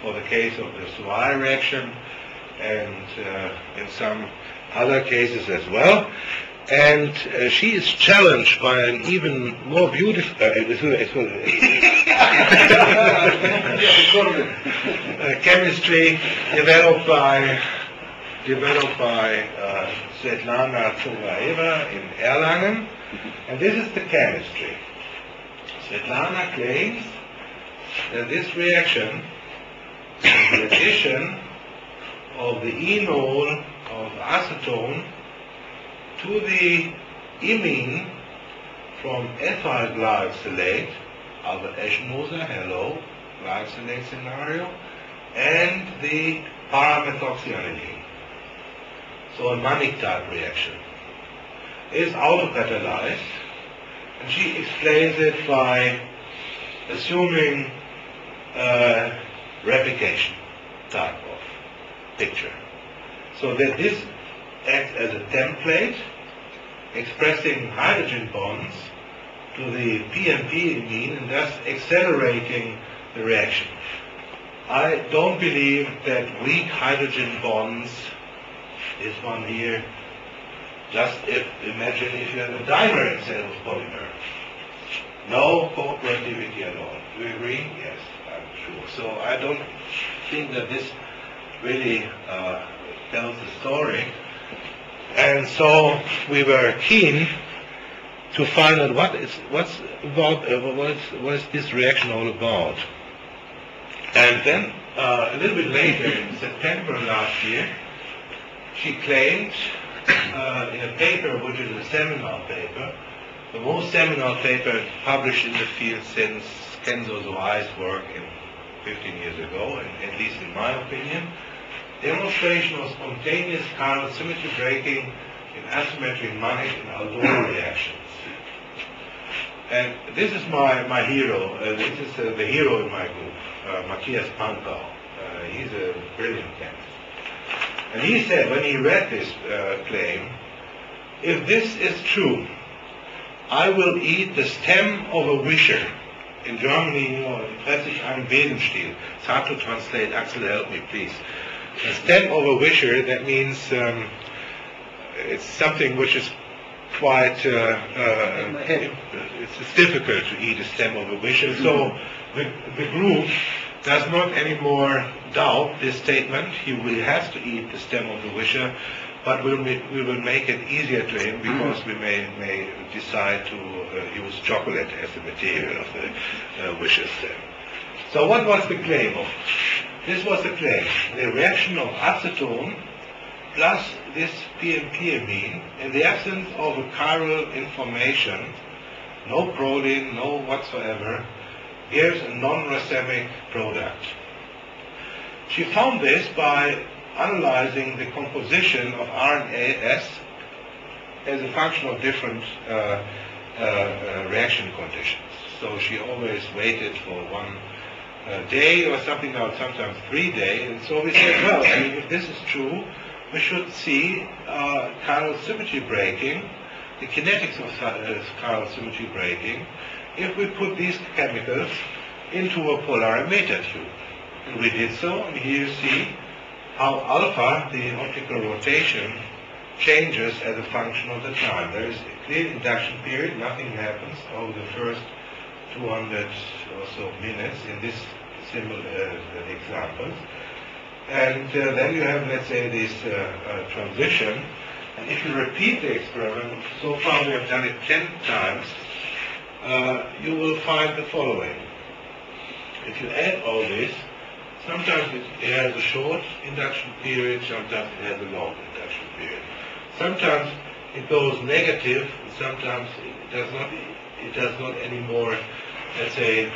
for the case of the Suai reaction, and in some other cases as well. And she is challenged by an even more beautiful chemistry developed by Svetlana Tsogaeva in Erlangen. And this is the chemistry. Svetlana claims that this reaction is the addition of the enol of acetone to the imine from ethyl glycylate, Albert Eschenmoser, hello, glycylate scenario, and the paramethoxyaniline. So a Mannich type reaction is autocatalyzed, and she explains it by assuming replication type of picture. So that this acts as a template expressing hydrogen bonds to the PMP imine and thus accelerating the reaction. I don't believe that weak hydrogen bonds, this one here, just imagine if you have a dimer instead of polymer. No cooperativity at all. Do you agree? Yes, I'm molecule. So I don't think that this really tells the story. And so we were keen to find out what is this reaction all about. And then a little bit later, in September last year, she claimed in a paper which is a seminal paper, the most seminal paper published in the field since Kenzo Zoai's work 15 years ago, and at least in my opinion, demonstration of spontaneous chiral symmetry breaking in asymmetry Mannich and Aldona reactions. And this is my hero. This is the hero in my group, Matthias Pankau. He's a brilliant chemist. And he said, when he read this claim, if this is true, I will eat the stem of a wisher. In Germany, you know, fresse ich einen Besenstiel. It's hard to translate. Axel, help me, please. The stem of a wisher, that means it's something which is quite, it's difficult to eat a stem of a wisher. So the group does not anymore doubt this statement. He will have to eat the stem of the wisher, but we will make it easier to him because we may decide to use chocolate as the material of the wisher stem. So what was the claim of? This was the claim. The reaction of acetone plus this PMPamine in the absence of a chiral information, no proline, no whatsoever, gives a non-racemic product. She found this by analyzing the composition of RNAs as a function of different reaction conditions. So she always waited for one day or something, or sometimes 3 days. And so we said, well, I mean, if this is true, we should see chiral symmetry breaking, the kinetics of chiral symmetry breaking, if we put these chemicals into a polarimeter tube. And we did so, and here you see how alpha, the optical rotation, changes as a function of the time. There is a clear induction period, nothing happens over the first 200 or so minutes in this similar examples. And then you have, let's say, this transition. And if you repeat the experiment, so far we have done it 10 times, you will find the following. If you add all this, sometimes it has a short induction period, sometimes it has a long induction period. Sometimes it goes negative, sometimes it does not anymore, let's say,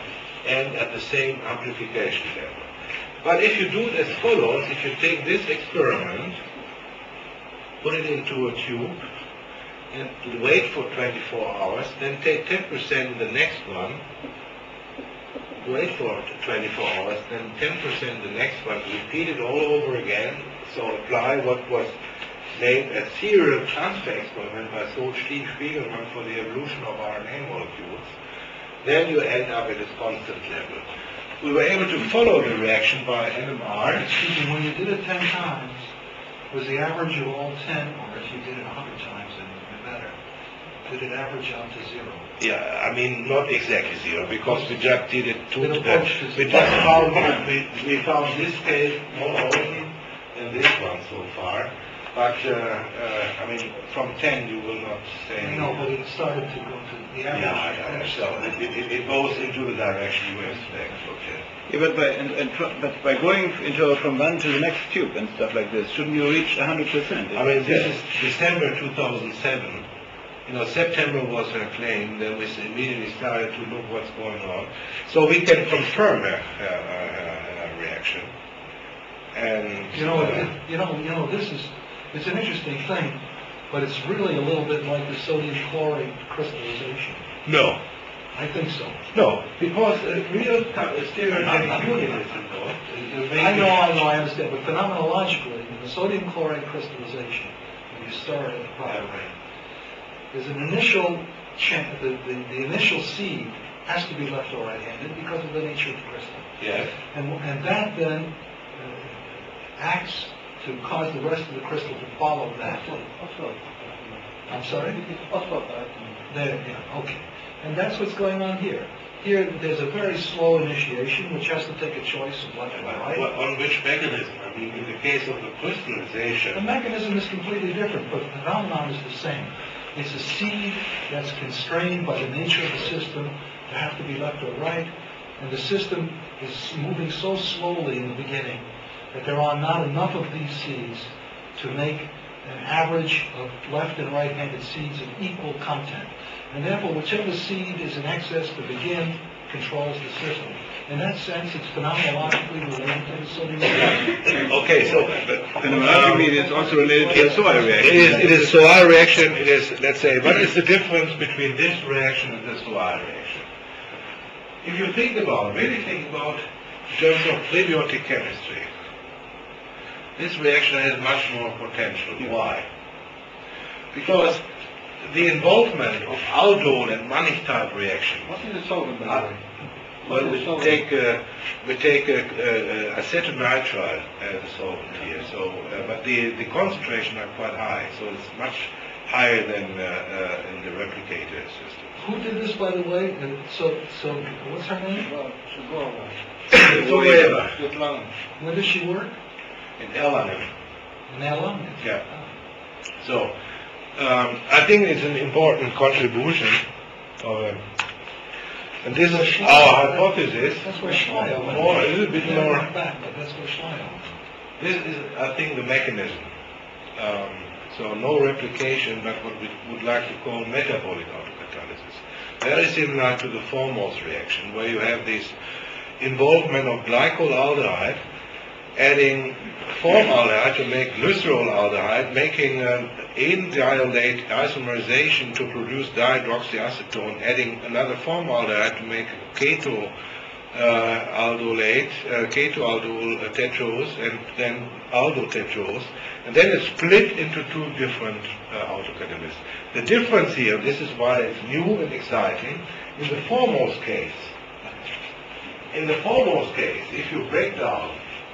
end at the same amplification level. But if you do it as follows, if you take this experiment, put it into a tube, and wait for 24 hours, then take 10% in the next one, wait for 24 hours, then 10% in the next one, repeat it all over again, so apply what was named a serial transfer experiment by Spiegelman for the evolution of RNA molecules, then you end up at this constant level. We were able to follow the reaction by NMR. Excuse me, when you did it 10 times, was the average of all 10, or if you did it 100 times and better, did it average out to 0? Yeah, I mean, not exactly 0, because we just did it we found this case more often than this one so far. But, I mean, from 10 you will not say... No, but it started to go to the average. Yeah, so it goes into the direction you expect, okay. Yeah, but by going from one to the next tube and stuff like this, shouldn't you reach 100%? I mean, this is December 2007. You know, September was her claim. Then we immediately started to look what's going on. So we can confirm her reaction. And it's an interesting thing, but it's really a little bit like the sodium chloride crystallization. No. I think so. No, because real stereogenic unit is involved. I know, I understand, but phenomenologically, in the sodium chloride crystallization, when you start at the proper rate, there's an initial the initial seed has to be left or right-handed because of the nature of the crystal. Yes. And that then acts to cause the rest of the crystal to follow that. I'm sorry? There, yeah, okay. And that's what's going on here. here there's a very slow initiation which has to take a choice of left and right. On which mechanism? I mean, in the case of the The crystallization, mechanism is completely different, but the phenomenon is the same. It's a seed that's constrained by the nature of the system to have to be left or right, and the system is moving so slowly in the beginning that there are not enough of these seeds to make an average of left and right-handed seeds of equal content. And therefore, whichever seed is in excess to begin controls the system. In that sense, it's phenomenologically related to the sodium reaction. okay, so Phenomenologically, it is also related to the soil reaction. it is Soil reaction. It is, let's say, what is the difference between this reaction and the Soil reaction? If you think about, really think about in terms of prebiotic chemistry, this reaction has much more potential. Why? Because the involvement of aldol and Mannich type reaction. What is the solvent, by the way? Well, we take acetonitrile as a solvent here. So, but the concentration are quite high, so it's much higher than in the replicator system. Who did this, by the way? So what's her name? Zoeva Where does she work? in Erlangen. In Erlangen? Yeah. So, I think it's an important contribution. And this is our hypothesis. That's where Schleyer went. More, a little bit more. Back, but that's where Schleyer went. This is, I think, the mechanism. So no replication, but what we would like to call metabolic autocatalysis. Very similar to the foremost reaction, where you have this involvement of glycolaldehyde, adding formaldehyde to make glycerolaldehyd, making indiolate isomerization to produce dihydroxyacetone, adding another formaldehyde to make keto aldolate, ketoaldol tetrose, and then aldotetrose, and then it's split into two different autocatalysts. The difference here, this is why it's new and exciting, in the foremost case. In the foremost case, if you break down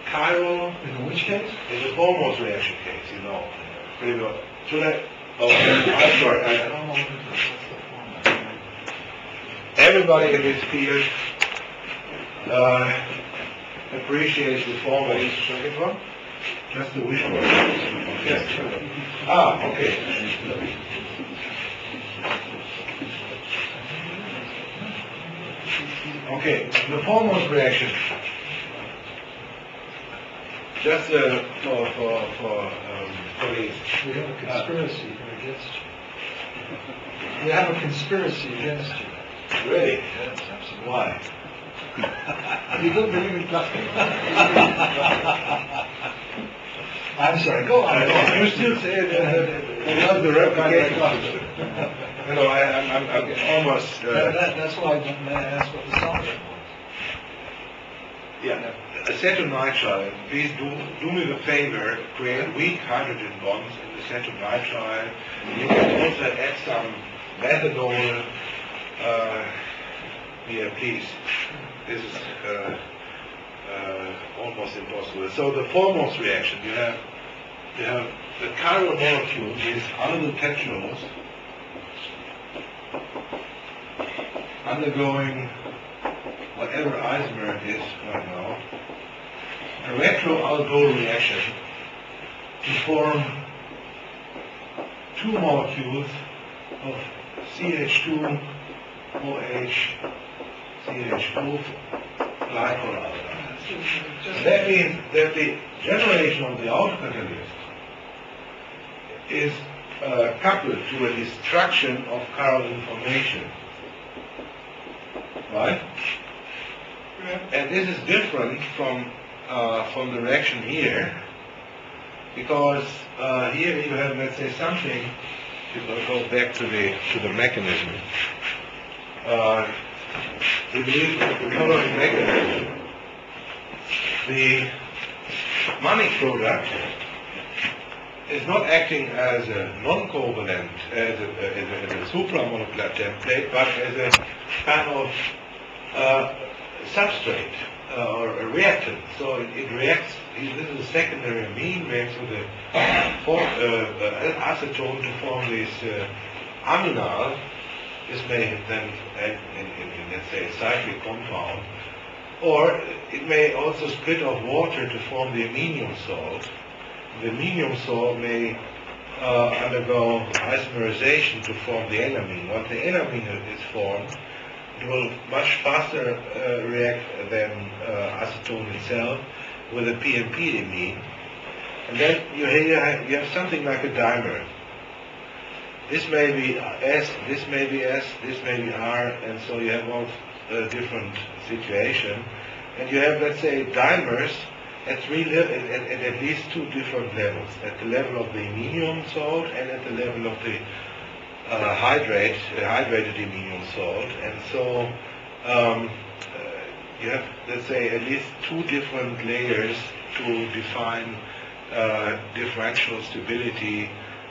chiral, In which case? in the foremost reaction case, you know, pretty well. Should I? Oh, I'm sorry. I don't know what's the format. Everybody in this field appreciates the format. Second one? Just the wish one. Yes. Okay. Okay, the foremost reaction. Just for colleagues. We have a conspiracy against you. We have a conspiracy against you. Really? Yes, absolutely. Why? You don't believe in cluster. I'm sorry, go on. You still say that not the replication. No, I'm almost. That's why I asked what the solvent was. Yeah, acetonitrile. Please do me the favor, create weak hydrogen bonds in the acetonitrile. You can also add some methanol. Here, please. This is almost impossible. So the foremost reaction, you have the chiral molecule is aldotetrose undergoing whatever isomer it is right now, a retroaldol reaction to form two molecules of CH2 OH CH2 glycolaldehyde. That means that the generation of the autocatalyst is coupled to a destruction of chiral information. Right? And this is different from the reaction here, because here you have, let's say, something. If I go back to the mechanism, we believe that the following mechanism: the Mannich product is not acting as a non-covalent, as a supramolecular template, but as a kind of substrate or a reactant. So it reacts. This is a secondary amine, reacts with acetone to form this aminal, This may then act in let's say, a cyclic compound. Or it may also split off water to form the aminium salt. The aminium salt may undergo isomerization to form the enamine. Once the enamine is formed, it will much faster react than acetone itself with a PMP amine. And then you have something like a dimer. This may be S, this may be S, this may be R, and so you have all different situation. And you have, let's say, dimers at at least two different levels. At the level of the aminium salt and at the level of the hydrated aminium salt. And so you have, let's say, at least two different layers to define differential stability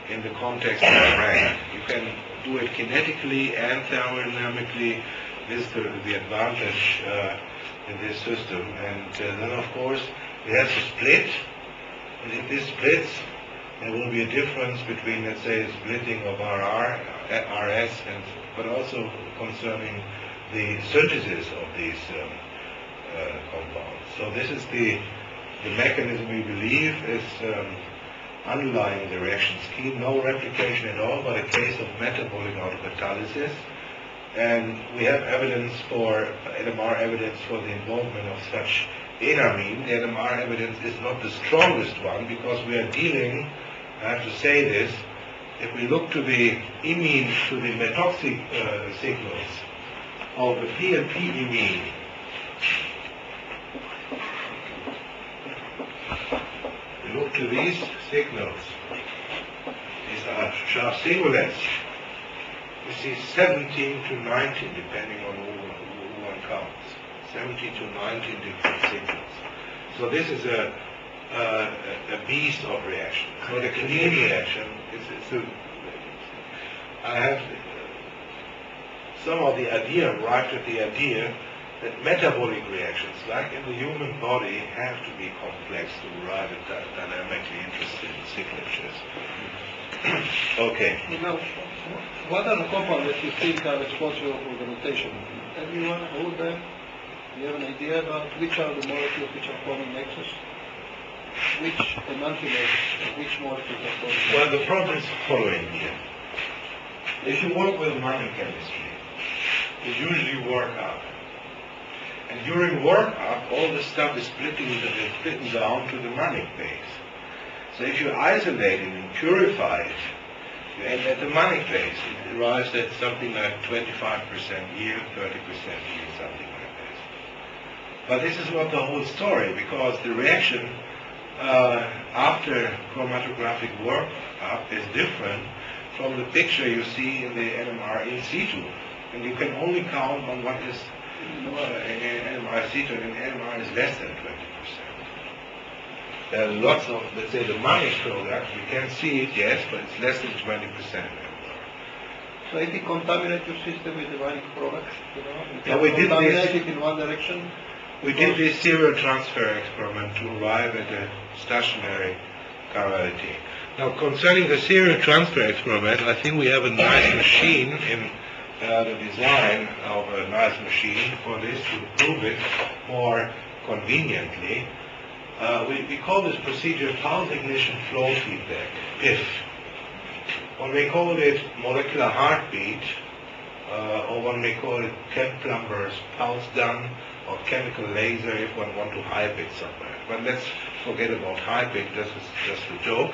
in the context of a rank. You can do it kinetically and thermodynamically. This is the advantage in this system. And then, of course, it has to split. And if this splits, there will be a difference between, let's say, splitting of RS, but also concerning the synthesis of these compounds. So this is the mechanism we believe is underlying the reaction scheme. No replication at all, but a case of metabolic autocatalysis. And we have evidence for, NMR evidence for the involvement of such enamine. The NMR evidence is not the strongest one because we are dealing, I have to say this, if we look to the imine, to the metoxic signals of the PMP imine, we look to these signals, these are sharp singulets. We see 17 to 19, depending on who one counts. 17 to 19 different signals. So this is a beast of reaction. So the clean reaction, I have somehow the idea, arrived at the idea that metabolic reactions, like in the human body, have to be complex to arrive at dynamically interesting signatures. Okay. Now, what are the compounds that you think are responsible for the rotation? Everyone, all of them? Do you have an idea about which are the molecules which are forming nexus? Which enantiomers, which molecules are forming? Well, the problem is the following here. If you work with Mannich chemistry, you usually work up. And during work up, all the stuff is splitting down to the Mannich base. So if you isolate it and purify it, you end at the Mannich base. It arrives at something like 25% yield, 30% yield, something like this. But this is not the whole story, because the reaction after chromatographic work up is different from the picture you see in the NMR in situ. And you can only count on what is in NMR in situ, and NMR is less than 20%. There are lots of, let's say, the Mannich product, we can see it, yes, but it's less than 20%. So if you contaminate your system with the Mannich products, you Yeah, we did contaminate it in one direction? We did this serial transfer experiment to arrive at a stationary chirality. Now, concerning the serial transfer experiment, I think we have a nice machine in the design of a nice machine for this to prove it more conveniently. We call this procedure pulse ignition flow feedback, PIF. One may call it molecular heartbeat, or one may call it Kemp-Plumber's pulse gun, or chemical laser if one want to hype it somewhere. But let's forget about hyping, this is just a joke.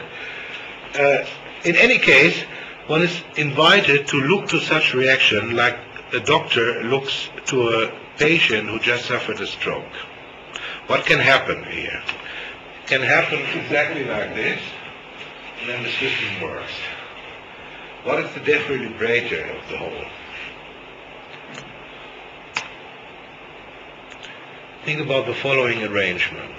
In any case, one is invited to look to such reaction like a doctor looks to a patient who just suffered a stroke. What can happen here? It can happen exactly like this, and then the system works. What is the defibrillator of the whole? Think about the following arrangement.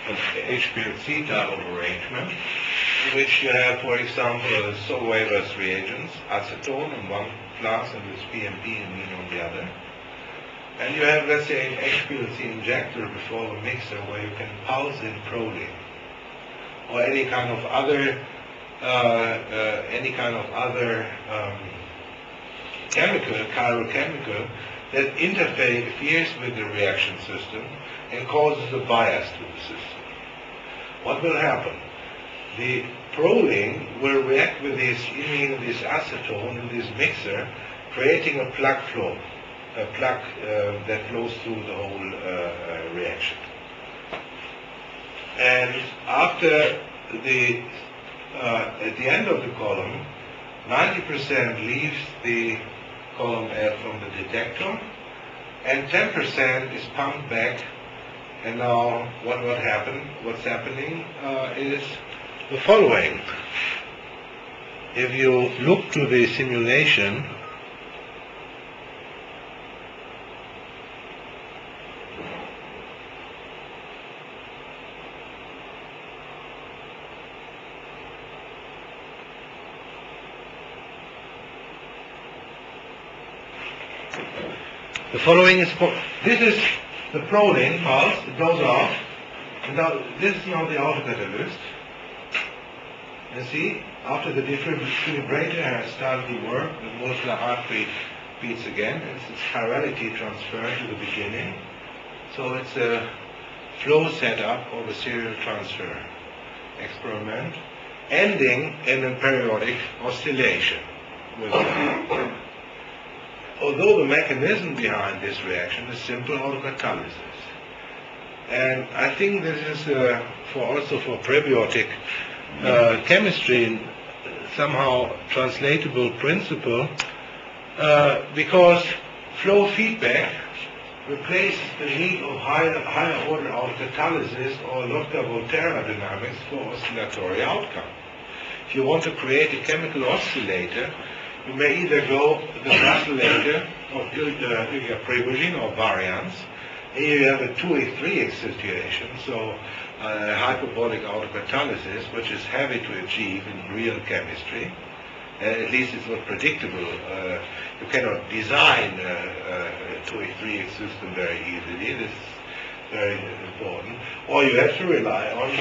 An HPLC type of arrangement, in which you have, for example, Solwaver's reagents, acetone on one class and this PMP amine on the other. And you have, let's say, an HPLC injector before the mixer where you can pulse in proline, or any kind of other chirochemical, that interferes with the reaction system and causes a bias to the system. What will happen? The proline will react with this acetone in this mixer, creating a plug flow, a plug that flows through the whole reaction. And after at the end of the column, 90% leaves the column F from the detector, and 10% is pumped back. And now what's happening is the following. If you look to the simulation, this is the proline pulse, it goes off, and now this is now the autocatalyst. And see, after the defibrillator has started to work, the molecular heartbeat beats again, it's chirality transferred to the beginning. So it's a flow setup of a serial transfer experiment, ending in a periodic oscillation. Although the mechanism behind this reaction is simple autocatalysis. And I think this is also for prebiotic chemistry somehow translatable principle, because flow feedback replaces the need of higher order autocatalysis or Lotka-Volterra dynamics for oscillatory outcome. If you want to create a chemical oscillator, you may either go the oscillator of Prigogine or variance. Here you have a 2A3 situation, so hyperbolic autocatalysis, which is heavy to achieve in real chemistry. At least it's not predictable. You cannot design a 2A3 system very easily. This is very important. Or you have to rely on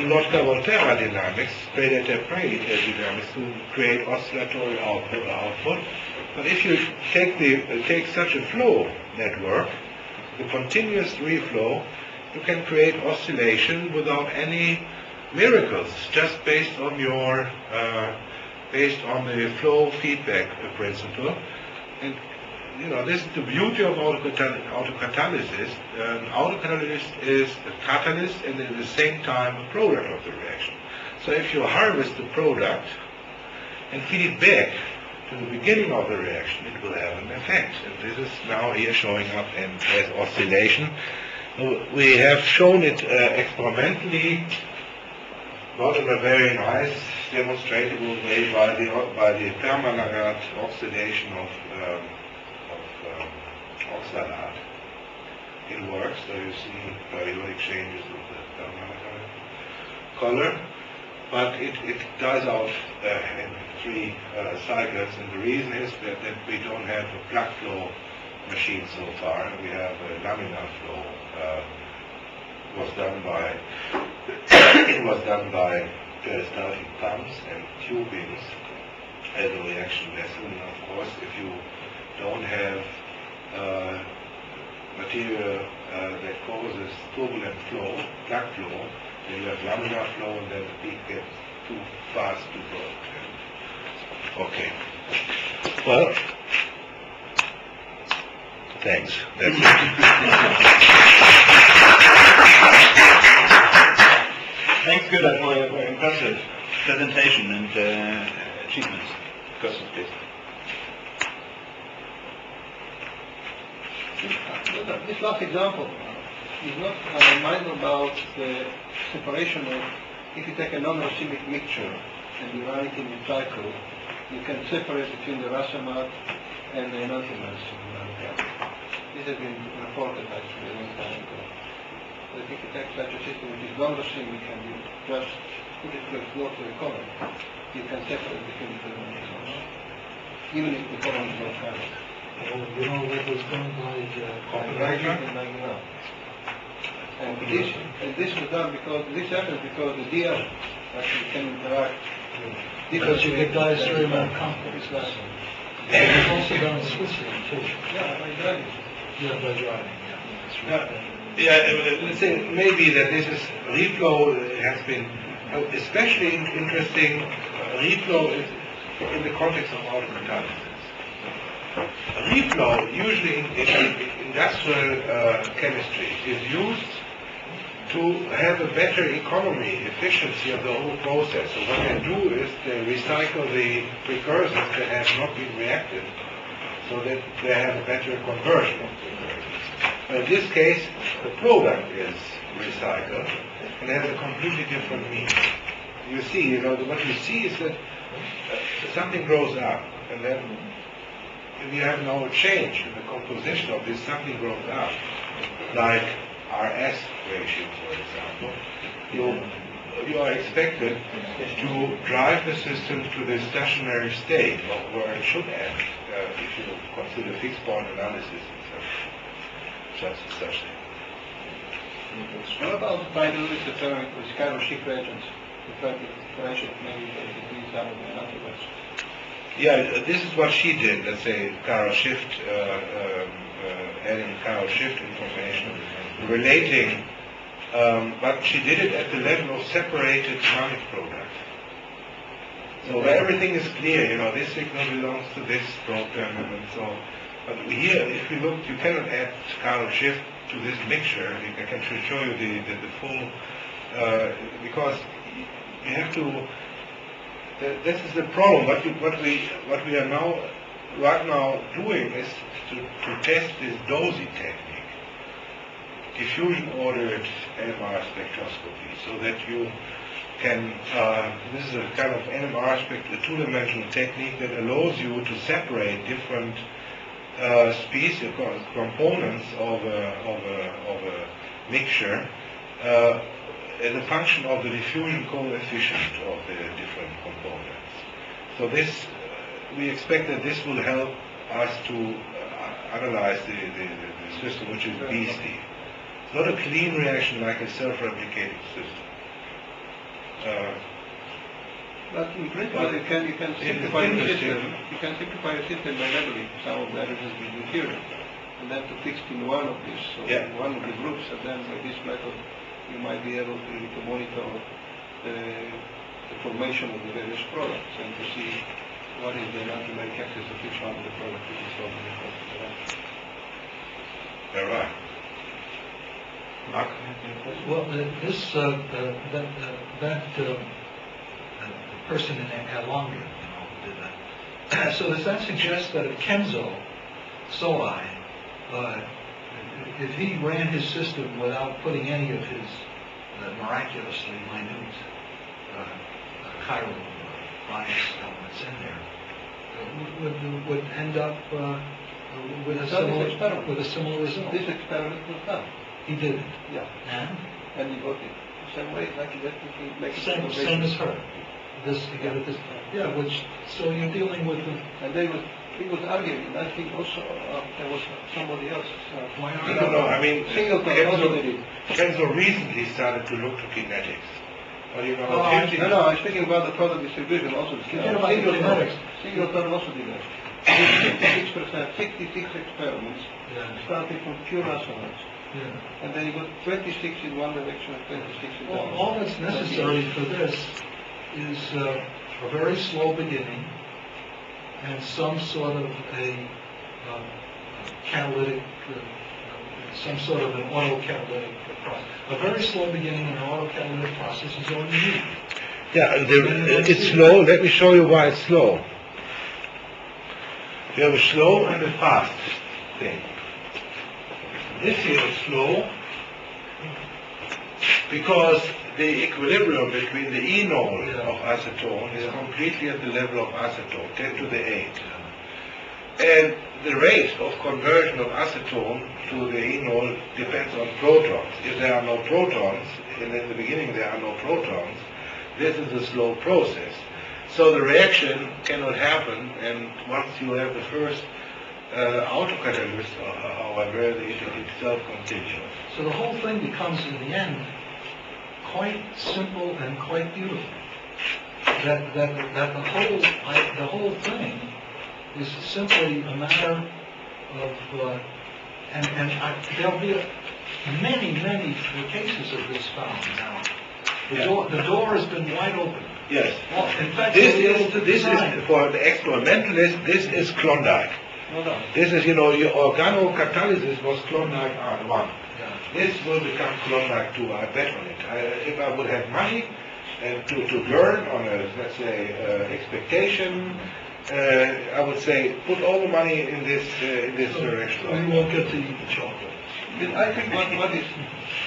Lotka-Volterra dynamics, Predator-prey dynamics to create oscillatory output. But if you take such a flow network, the continuous reflow, you can create oscillation without any miracles, just based on the flow feedback principle. And this is the beauty of autocatalysis. Autocatalyst is a catalyst and at the same time a product of the reaction. So if you harvest the product and feed it back to the beginning of the reaction, it will have an effect. And this is now here showing up as oscillation. We have shown it experimentally, not in a very nice demonstrable way by the permanganate oxidation of oxalate. It works, so you see periodic changes of the permanganate color, but it dies out in 3 cycles, and the reason is that we don't have a plug flow machine so far. We have a laminar flow. It was done by peristaltic pumps and tubings as a reaction vessel. And of course, if you don't have material that causes turbulent flow, plug flow, then you have laminar flow, and then the peak gets too fast to go. Okay. Well, thanks. That's it. Thanks, good for your very impressive presentation and achievements. Questions, please. This last example is not mind about the separation of, if you take a non-racemic mixture and you run it in a cycle, you can separate between the racemate and the enantiomer. This has been reported actually a long time ago. So if you take such a system which is non-racemic and you just put it to a flow to a column, you can separate between the two enantiomers, even if the column is not current. You know what was done by Oppenheimer? And this was done because this happens because the DR actually can interact. Because you get diastole complex. It's also done in Switzerland too. Yeah, by driving. Yeah, by driving, yeah. That's right. Let's say maybe that this is reflow has been especially interesting. Reflow is in the context of autocatalysis. Reflow, usually in industrial chemistry, is used to have a better efficiency of the whole process. So what they do is they recycle the precursors that have not been reacted, so that they have a better conversion of precursors. But in this case, the product is recycled and has a completely different meaning. You see, what you see is that something grows up, and then if you have now a change in the composition of this, something grows up, like RS ratio, for example, you are expected to drive the system to the stationary state of where it should end, if you consider fixed point analysis and such thing. What about binary deterrent with chiral-shift reagents? To try to differentiate maybe between some of the antibodies. Yeah, this is what she did, let's say, chiral-shift, adding chiral-shift information, relating, but she did it at the level of separated dynamic products. So where everything is clear, this signal belongs to this protein and so on. But here, if you look, you cannot add chiral-shift to this mixture. I can show you the full, because you have to. This is the problem. What we are now right now doing is to test this dosing technique, diffusion ordered NMR spectroscopy, so that you can. This is a kind of NMR a two-dimensional technique that allows you to separate different species, components of a mixture. As a function of the diffusion coefficient of the different components. So this, we expect that this will help us to analyze the system, which is beastly. It's not a clean reaction like a self-replicating system. But in principle, you can simplify the system. You can simplify the system by labeling some of the elements with material, and then to fix in one of these, so in one of the groups, and then by this method you might be able to monitor the formation of the various products and to see what is the antimeric axis of each one of the products which is solved in the process. You're right. Mark? Well, that person in Alonga, did that. So does that suggest that Kenzo Soai, if he ran his system without putting any of his miraculously minute chiral bias elements in there, would end up with a similar result? This experiment was done. He did it. Yeah. And he got it the same way, like he makes same as her. This together, this. Yeah, which so you're dealing with them. And he was arguing, and I think also there was somebody else. Why are I don't know. I mean, Kenzo recently started to look to kinetics. Well, no, I'm speaking about the product distribution also. Singleton also did that. 66 experiments, starting from pure resonance. Yeah. And then you got 26 in one direction and 26 in the other. All that's necessary for this is a very slow beginning and some sort of a catalytic, some sort of an autocatalytic process. A very slow beginning and an autocatalytic process is all you need. Yeah, it's slow. Let me show you why it's slow. You have a slow and a fast thing. This here is slow because the equilibrium between the enol of acetone is completely at the level of acetone, 10 to the 8. And the rate of conversion of acetone to the enol depends on protons. If there are no protons, and in the beginning there are no protons, this is a slow process. So the reaction cannot happen, and once you have the first autocatalyst, however, it itself continues. So the whole thing becomes, in the end, quite simple and quite beautiful. That the whole thing is simply a matter of, there'll be many cases of this found now. The door has been wide open. Yes. Well, in fact, This we'll be able to is design. for the experimentalist. This is Klondike. No. This is, your organocatalysis was Klondike 1. Yeah. This will become Klondike 2. I bet on it. If I would have money to learn on a, let's say, expectation, I would say put all the money in this direction. We won't get to eat the chocolate. I think what is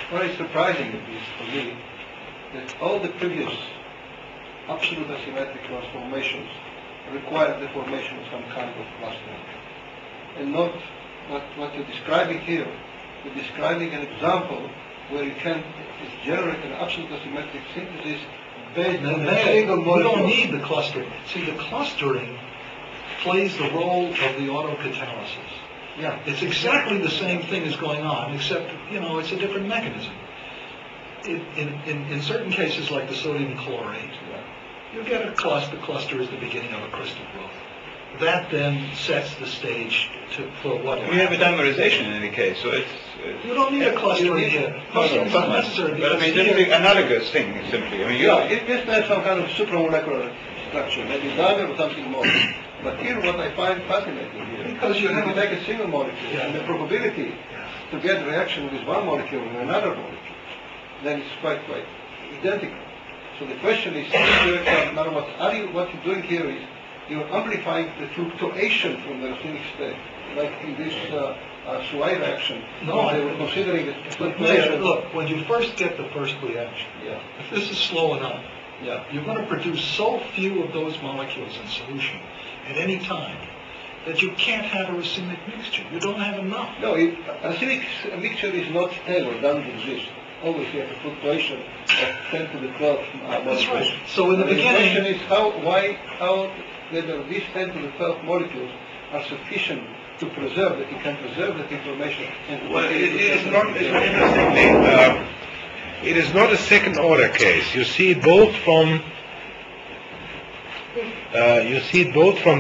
very surprising at least for me, that all the previous absolute asymmetric transformations require the formation of some kind of clustering. And not what you're describing here. You're describing an example where you can generate an absolute asymmetric synthesis based on a single We molecule. don't need the clustering. See, the clustering plays the role of the autocatalysis. Yeah. It's exactly the same thing is going on, except, it's a different mechanism. In certain cases, like the sodium chlorate, you get a cluster. The cluster is the beginning of a crystal growth. That then sets the stage for what will We have a happen. dimerization in any case, so it's... You don't need a clustering here. Clustering is not necessary. But I mean, because that's here- the analogous thing, simply. I mean, It just has some kind of supramolecular structure, maybe dimer or something more. But here what I find fascinating here, Because you if have you a- take a single molecule and the probability to get reaction with one molecule and another molecule, then it's quite identical. So the question is, in other words, what you're doing here is you're amplifying the fluctuation from the racemic state, like in this Suai reaction. No, where they were considering the fluctuation. Look, when you first get the first reaction, Yeah, if this is slow enough, yeah. you're going to produce so few of those molecules in solution at any time that you can't have a racemic mixture. You don't have enough. No, racemic mixture is not stable, doesn't exist. Always you have a fluctuation of 10 to the 12 That's molecules. right. So in the And the question beginning, is whether these 10 to the 12 molecules are sufficient to preserve that, you can preserve that information. And Well, it is not, interestingly, it is not a second order case. You see it both from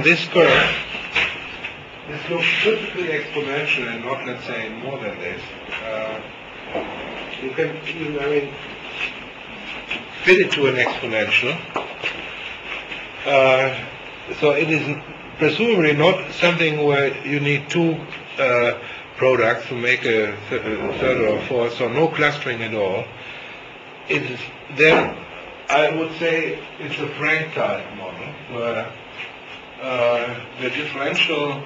this curve. This looks perfectly exponential and not, let's say, more than this. You can, fit it to an exponential. So it is presumably not something where you need two products to make a third or fourth, so no clustering at all. It is then, I would say, it's a Frank type model where the differential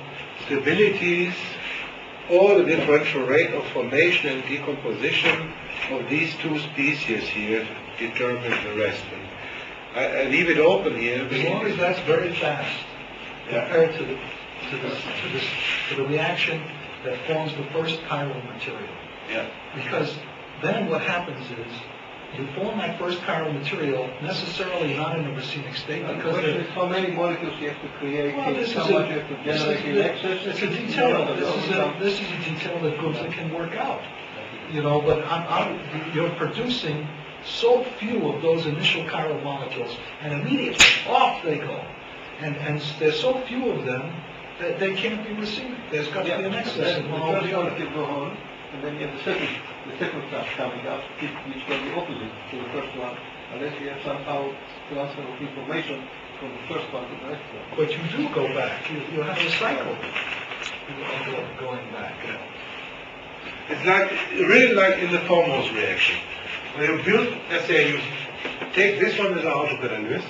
stabilities or the differential rate of formation and decomposition of these two species here determine the rest. And I leave it open here. as long as that's very fast compared to the reaction that forms the first chiral material. Yeah. Because then what happens is you form that first chiral material necessarily not in a racemic state The because question is how many molecules you have to create, well, this how is much you have to generate in excess. it's a detail. This is a detail that Gunther can work out. But you're producing so few of those initial chiral molecules, and immediately off they go. And there's so few of them that they can't be racemic. There's got to be an excess Then of the one or first the other. molecule go on, and then you have the second class coming up, which will be opposite to the first one, unless you have somehow transfer of information from the first one to the next one. But you do go back. You have a cycle going back. It's really like in the Formos reaction. When you build, let's say you take this one as an autocatalyst,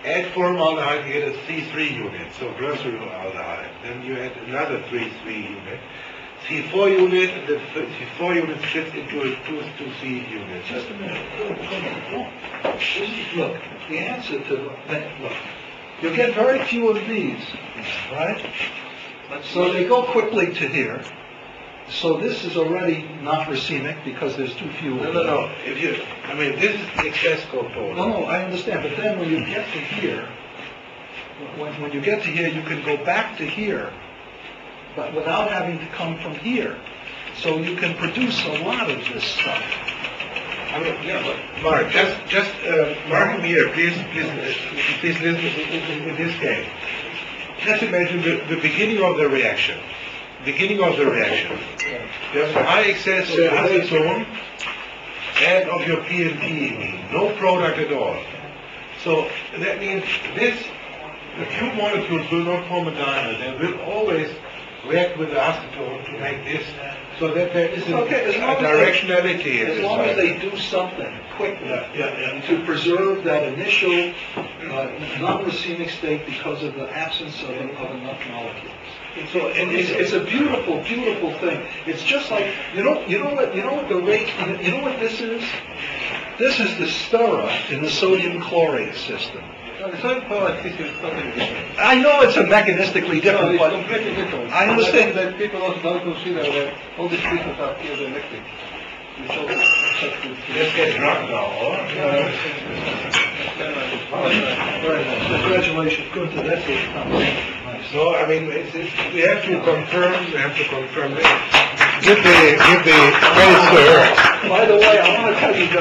add formaldehyde, you get a C3 unit, so glycerolaldehyde. Then you add another 3 unit, C4 unit, and the C4 unit splits into a 2C unit. Just a minute. Look, the answer to that, look, you get very few of these, right? So they go quickly to here. So this is already not racemic because there's too few of them. No. This is excess component. No, I understand. But then when you get to here, when you get to here, you can go back to here, but without having to come from here. So you can produce a lot of this stuff. But Mark, just mark him here, please listen in this case. let's imagine the beginning of the reaction. Beginning of the reaction. There's a high excess of acetone and of your PNP, no product at all. So that means the two molecules will not form a dimer. They will always react with the acetone to make this, so that there is a directionality. As long as they do something quickly to preserve that initial non-racemic state because of the absence of enough molecules. So it's a beautiful, beautiful thing. It's just like you know what the rate. You know what this is? This is the stirrer in the sodium chlorate system. The sodium chloride system is totally different. I know it's a mechanistically different, It's but completely different. I understand. That people also don't consider that all these treatments are piezoelectric. Which also Let's get drunk now, Very nice. Congratulations. Good. That's it. Nice. So, I mean, we have to confirm this. Give the credit to her. By the way, I want to tell you, John.